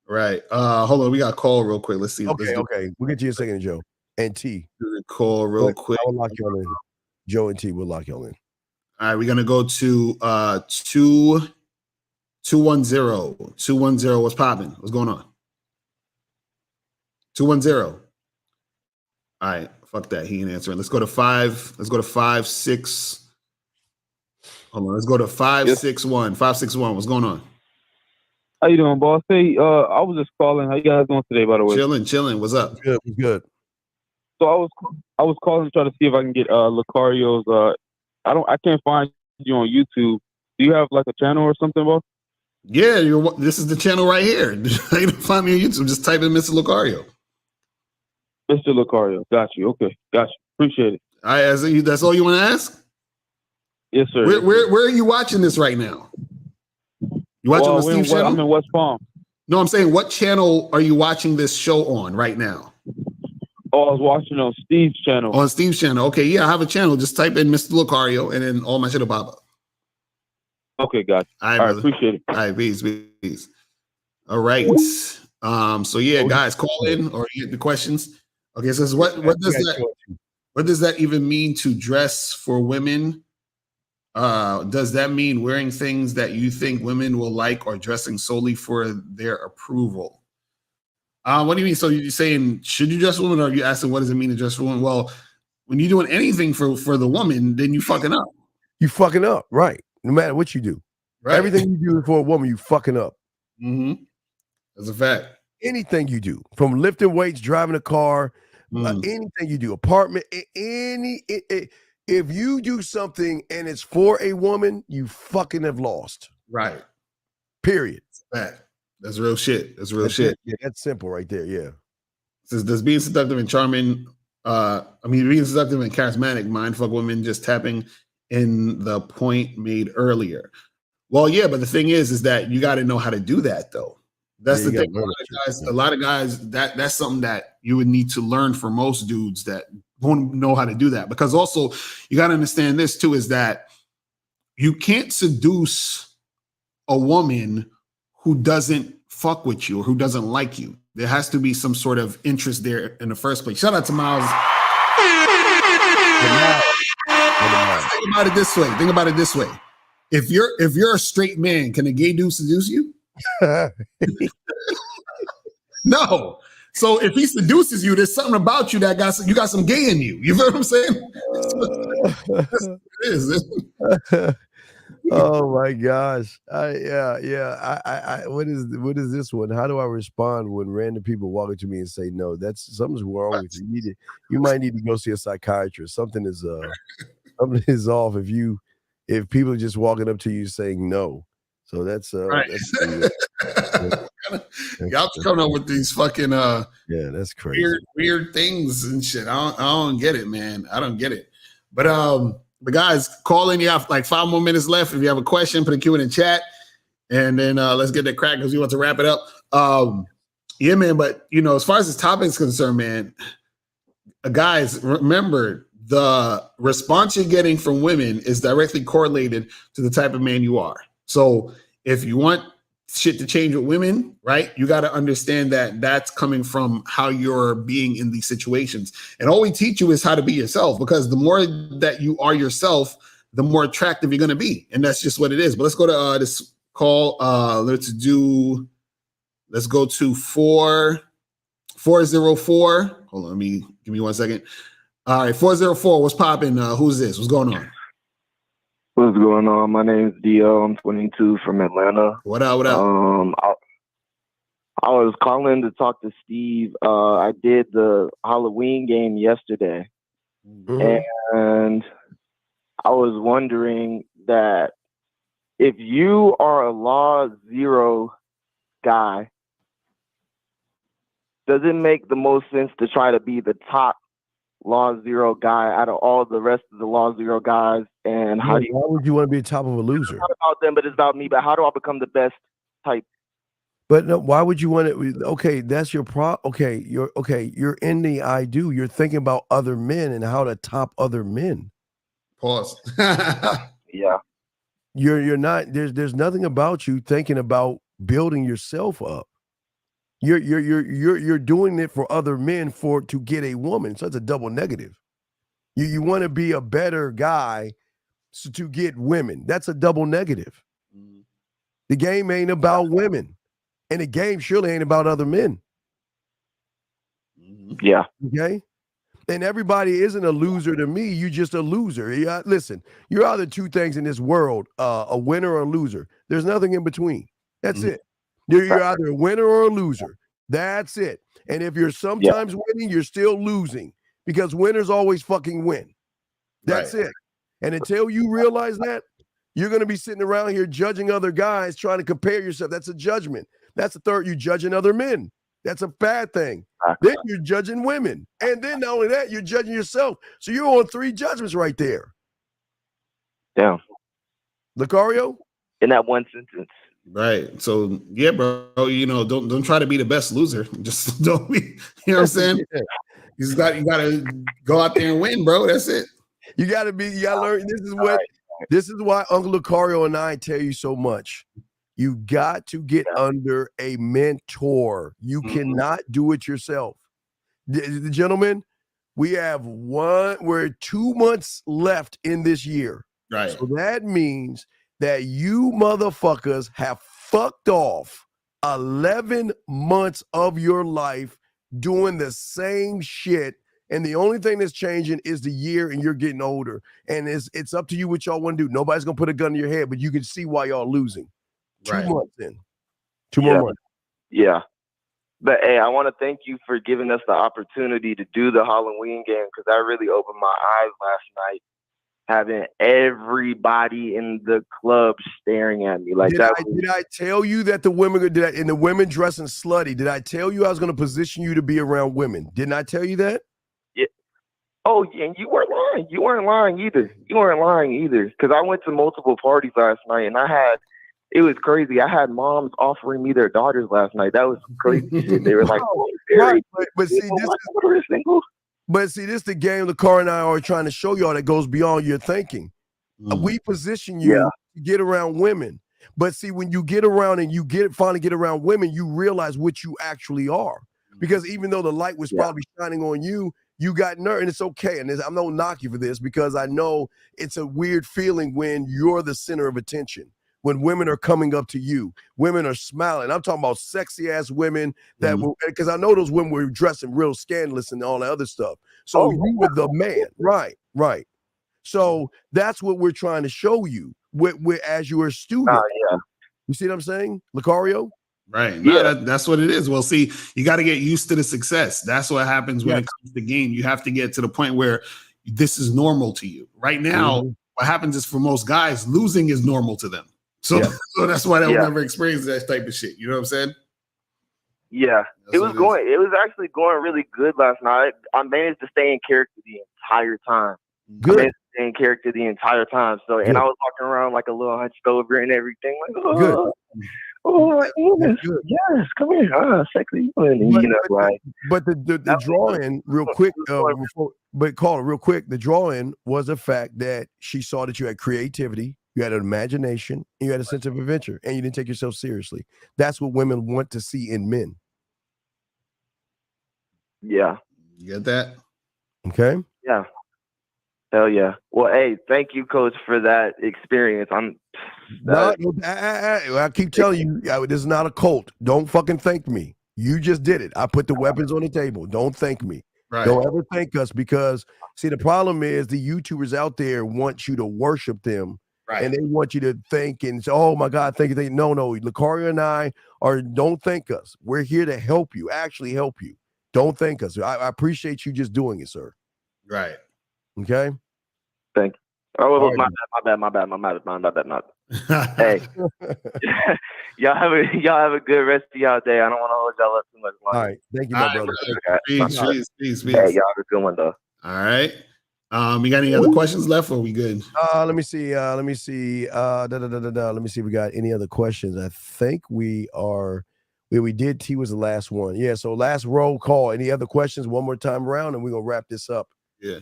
B: Right. Hold on. We got a call real quick. Let's see.
A: Okay. We'll get you a second, Joe. And T.
B: Call real quick.
A: I'll lock y'all in. Joe and T will lock y'all in.
B: All right. We're going to go to 210. 210. What's popping? What's going on? 210. All right. Fuck that. He ain't answering. Let's go to 5. Let's go to 5-6. Hold on. Let's go to 561. 561. What's going on?
J: How you doing, boss? Hey, I was just calling. How you guys doing today, by the way?
B: Chilling. What's up?
A: Good.
J: So I was calling to try to see if I can get Lucario's. I can't find you on YouTube. Do you have like a channel or something, boss?
B: Yeah, this is the channel right here. You can find me on YouTube. Just type in Mr. Lucario.
J: Mr. Lucario. Got you. Okay. Got you. Appreciate it.
B: All right, that's all you want to ask?
J: Yes, sir.
B: Where are you watching this right now? You watching the Steve channel?
J: I'm in West Palm.
B: No, I'm saying what channel are you watching this show on right now?
J: Oh, I was watching on Steve's channel.
B: On Steve's channel. Okay, yeah, I have a channel. Just type in Mr. Lucario and then all my shit will pop up.
J: Okay, got you.
B: All right, appreciate it. All right, peace. All right. So yeah, guys, call in or you get the questions. Okay, so what does that even mean to dress for women? Does that mean wearing things that you think women will like or dressing solely for their approval? What do you mean? So you're saying, should you dress for women, or are you asking what does it mean to dress for women? Well, when you're doing anything for the woman, then you fucking up.
A: You fucking up, right? No matter what you do.
B: Right.
A: Everything you do for a woman, you fucking up.
B: Mm-hmm. That's a fact.
A: Anything you do, from lifting weights, driving a car, anything you do, apartment, if you do something and it's for a woman, you fucking have lost.
B: Right.
A: Period.
B: Fact. That's real shit. That's real shit.
A: Yeah, that's simple right there. Yeah.
B: Says, does being seductive and charming, being seductive and charismatic mindfuck women just tapping in the point made earlier? Well, yeah, but the thing is that you got to know how to do that, though. That's the thing. A lot of guys, that's something that you would need to learn for most dudes that won't know how to do that. Because also, you got to understand this too, is that you can't seduce a woman who doesn't fuck with you or who doesn't like you. There has to be some sort of interest there in the first place. Shout out to Miles. Think about it this way. If you're a straight man, can a gay dude seduce you? No. So if he seduces you, there's something about you that you got some gay in you. You feel what I'm saying? It is.
A: Oh my gosh. What is this one? How do I respond when random people walk up to me and say no? That's something's wrong with you. You might need to go see a psychiatrist. Something is off if people are just walking up to you saying no. So that's
B: right. Y'all coming up with these fucking
A: that's crazy.
B: Weird things and shit. I don't get it, man. I don't get it. But guys, call in. You have like 5 more minutes left. If you have a question, put a Q in the chat, and then let's get that crack because we want to wrap it up. Yeah, man. But as far as this topic is concerned, man, guys, remember the response you're getting from women is directly correlated to the type of man you are. So if you want shit to change with women, right, you got to understand that that's coming from how you're being in these situations. And all we teach you is how to be yourself, because the more that you are yourself, the more attractive you're going to be. And that's just what it is. But let's go to this call. Let's go to 404. Hold on, give me 1 second. All right, 404. What's popping? Who's this? What's going on?
K: What's going on? My name is Dio. I'm 22 from Atlanta.
B: What up?
K: I was calling to talk to Steve. I did the Halloween game yesterday, and I was wondering that if you are a Law Zero guy, does it make the most sense to try to be the top Law Zero guy out of all the rest of the Law Zero guys? And
A: why would you want to be the top of a loser?
K: It's not about them, but it's about me. But how do I become the best type?
A: But no, why would you want to? Okay, that's your problem. Okay, you're in the I do. You're thinking about other men and how to top other men.
B: Pause.
K: Yeah.
A: You're not. There's nothing about you thinking about building yourself up. You're doing it for other men to get a woman. So it's a double negative. You want to be a better guy to get women. That's a double negative. The game ain't about women, and the game surely ain't about other men.
K: Yeah.
A: Okay. And everybody isn't a loser to me. You just a loser. Yeah, listen, you're either two things in this world, a winner or a loser. There's nothing in between. That's it. You're either a winner or a loser. That's it. And if you're sometimes winning, you're still losing, because winners always fucking win. That's it. And until you realize that, you're going to be sitting around here judging other guys, trying to compare yourself. That's a judgment. That's the third. You judging other men. That's a bad thing. Then you're judging women. And then not only that, you're judging yourself. So you're on 3 judgments right there.
K: Yeah.
A: Lucario?
K: In that one sentence.
B: Right. So yeah, bro, don't try to be the best loser. Just don't be, you know what I'm saying? You gotta go out there and win, bro. That's it. You gotta learn. This is why Uncle Lucario and I tell you so much. You got to get under a mentor. You cannot do it yourself.
A: Gentlemen, we're 2 months left in this year.
B: Right.
A: So that means that you motherfuckers have fucked off 11 months of your life doing the same shit. And the only thing that's changing is the year, and you're getting older. And it's up to you what y'all want to do. Nobody's gonna put a gun to your head, but you can see why y'all losing. 2 months in. 2 more months.
K: Yeah. But hey, I want to thank you for giving us the opportunity to do the Halloween game, because that really opened my eyes last night. Having everybody in the club staring at me like
A: did I tell you that the women did that, and the women dressing slutty? Did I tell you I was going to position you to be around women? Didn't I tell you that?
K: Yeah. Oh, and you weren't lying. You weren't lying either. Because I went to multiple parties last night, and it was crazy. I had moms offering me their daughters last night. That was some crazy shit. They were like,
A: right, but see, this is the game Lakari and I are trying to show y'all that goes beyond your thinking. We position you to get around women. But see, when you get around and you finally get around women, you realize what you actually are. Because even though the light was probably shining on you, you got nerve, and it's okay. And I'm not knock you for this, because I know it's a weird feeling when you're the center of attention. When women are coming up to you, women are smiling. I'm talking about sexy ass women that because I know those women were dressing real scandalous and all that other stuff. So you were the man, right. So that's what we're trying to show you as you're a student. You see what I'm saying, Lucario?
B: Right. No, that's what it is. Well, see, you got to get used to the success. That's what happens when it comes to the game. You have to get to the point where this is normal to you. Right now, what happens is for most guys, losing is normal to them. So, so that's why they'll never experience that type of shit. You know what I'm saying?
K: Yeah. It was actually going really good last night. I managed to stay in character the entire time.
A: Good.
K: I managed to stay in character the entire time. So, and I was walking around like a little hunched over and everything. Like, yes, come here. Sexy.
A: But the drawing real quick, but call it real quick. The drawing was a fact that she saw that you had creativity. You had an imagination, and you had a sense of adventure, and you didn't take yourself seriously. That's what women want to see in men.
B: Yeah. You get that?
A: Okay.
K: Yeah. Hell yeah. Well, hey, thank you, Coach, for that experience.
A: I keep telling you, this is not a cult. Don't fucking thank me. You just did it. I put the weapons on the table. Don't thank me.
B: Right.
A: Don't ever thank us, because, see, the problem is the YouTubers out there want you to worship them. Right. And they want you to think and say, oh my God, thank you. No, Lucario and I don't thank us. We're here to help you, actually help you. Don't thank us. I appreciate you just doing it, sir.
B: Right.
A: Okay.
K: Thank you. Oh, my bad. Hey, y'all have a good rest of y'all day. I don't want to hold y'all up too much longer.
A: All right. Thank you, my brother.
B: Peace.
K: Hey, y'all have a good one, though.
B: All right. You got any other questions left, or are we good?
A: Let me see. Let me see. Let me see if we got any other questions. I think we are. We did. T was the last one. Yeah. So last roll call. Any other questions? One more time around, and we're gonna wrap this up.
B: Yeah.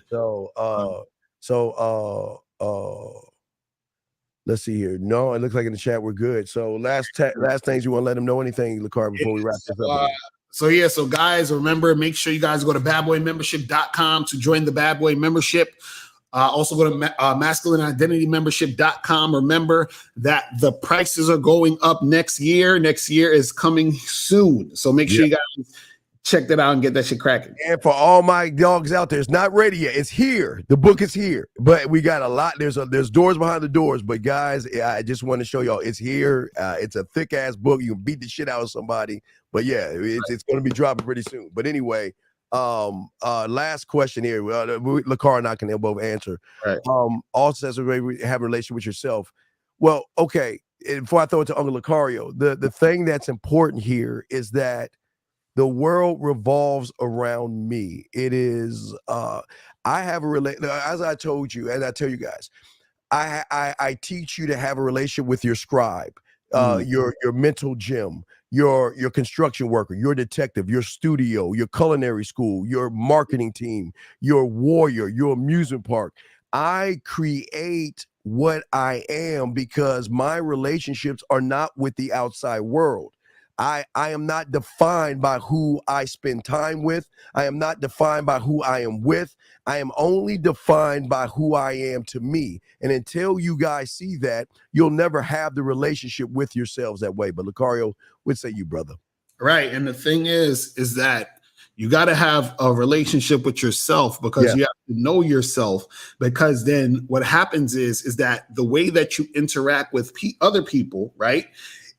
A: Let's see here. No, it looks like in the chat we're good. So last things you want to let them know anything, Lakar, before we wrap this up.
B: So guys, remember, make sure you guys go to badboymembership.com to join the Bad Boy membership. Also go to masculineidentitymembership.com. Remember that the prices are going up next year. Next year is coming soon. So make sure you guys check that out and get that shit cracking.
A: And for all my dogs out there, it's not ready yet. It's here. The book is here. But we got a lot. There's doors behind the doors. But guys, I just want to show y'all it's here. It's a thick ass book. You can beat the shit out of somebody. But yeah, it's going to be dropping pretty soon. But anyway, last question here. Lakar and I can both answer.
B: Right.
A: Also says we have a relationship with yourself. Well, okay. Before I throw it to Uncle Lucario, the thing that's important here is that the world revolves around me. It is I have a as I told you, and I tell you guys, I teach you to have a relationship with your scribe, your mental gym, your construction worker, your detective, your studio, your culinary school, your marketing team, your warrior, your amusement park. I create what I am because my relationships are not with the outside world. I am not defined by who I spend time with. I am not defined by who I am with. I am only defined by who I am to me. And until you guys see that, you'll never have the relationship with yourselves that way. But Lucario, what say you, brother?
B: Right. And the thing is that you got to have a relationship with yourself, because you have to know yourself, because then what happens is that the way that you interact with other people, right,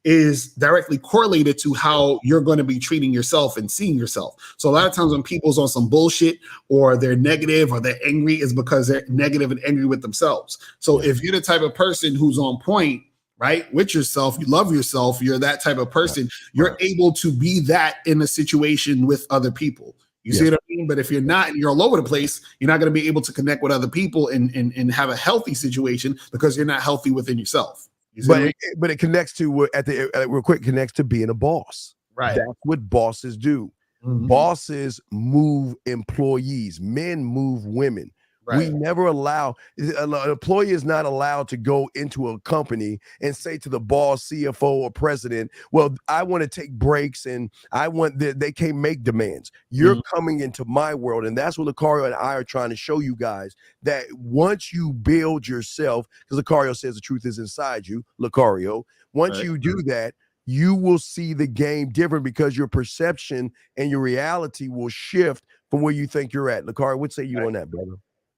B: is directly correlated to how you're going to be treating yourself and seeing yourself. So a lot of times when people's on some bullshit or they're negative or they're angry, is because they're negative and angry with themselves. So if you're the type of person who's on point, right, with yourself, you love yourself, you're that type of person, you're able to be that in a situation with other people. You see what I mean? But if you're not, and you're all over the place, you're not going to be able to connect with other people and have a healthy situation, because you're not healthy within yourself.
A: But it connects to real quick, connects to being a boss.
B: Right.
A: That's what bosses do. Bosses move employees. Men move women. We never allow, an employee is not allowed to go into a company and say to the boss, CFO, or president, well, I want to take breaks and I want they can't make demands. You're coming into my world. And that's what Lucario and I are trying to show you guys, that once you build yourself, because Lucario says the truth is inside you, Lucario, once you do that, you will see the game different, because your perception and your reality will shift from where you think you're at. Lucario, what say you on that, brother?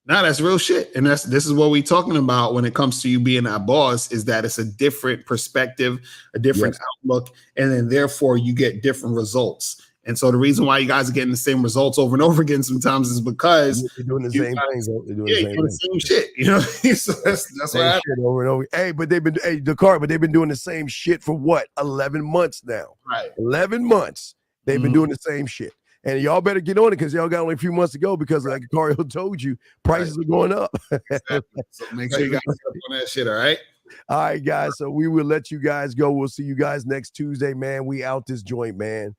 B: No, that's real shit. And this is what we're talking about when it comes to you being a boss, is that it's a different perspective, a different outlook, and then therefore you get different results. And so the reason why you guys are getting the same results over and over again sometimes is because
A: they're doing the same things. They're doing
B: the same shit. You know, so that's what happened.
A: Over and over. Hey, but they've been doing the same shit for what? 11 months now.
B: Right.
A: 11 months. They've been doing the same shit. And y'all better get on it, because y'all got only a few months to go, because like Lucario told you, prices are going up.
B: Exactly. So make sure you guys get up on that shit, all right?
A: All right, guys. So we will let you guys go. We'll see you guys next Tuesday, man. We out this joint, man.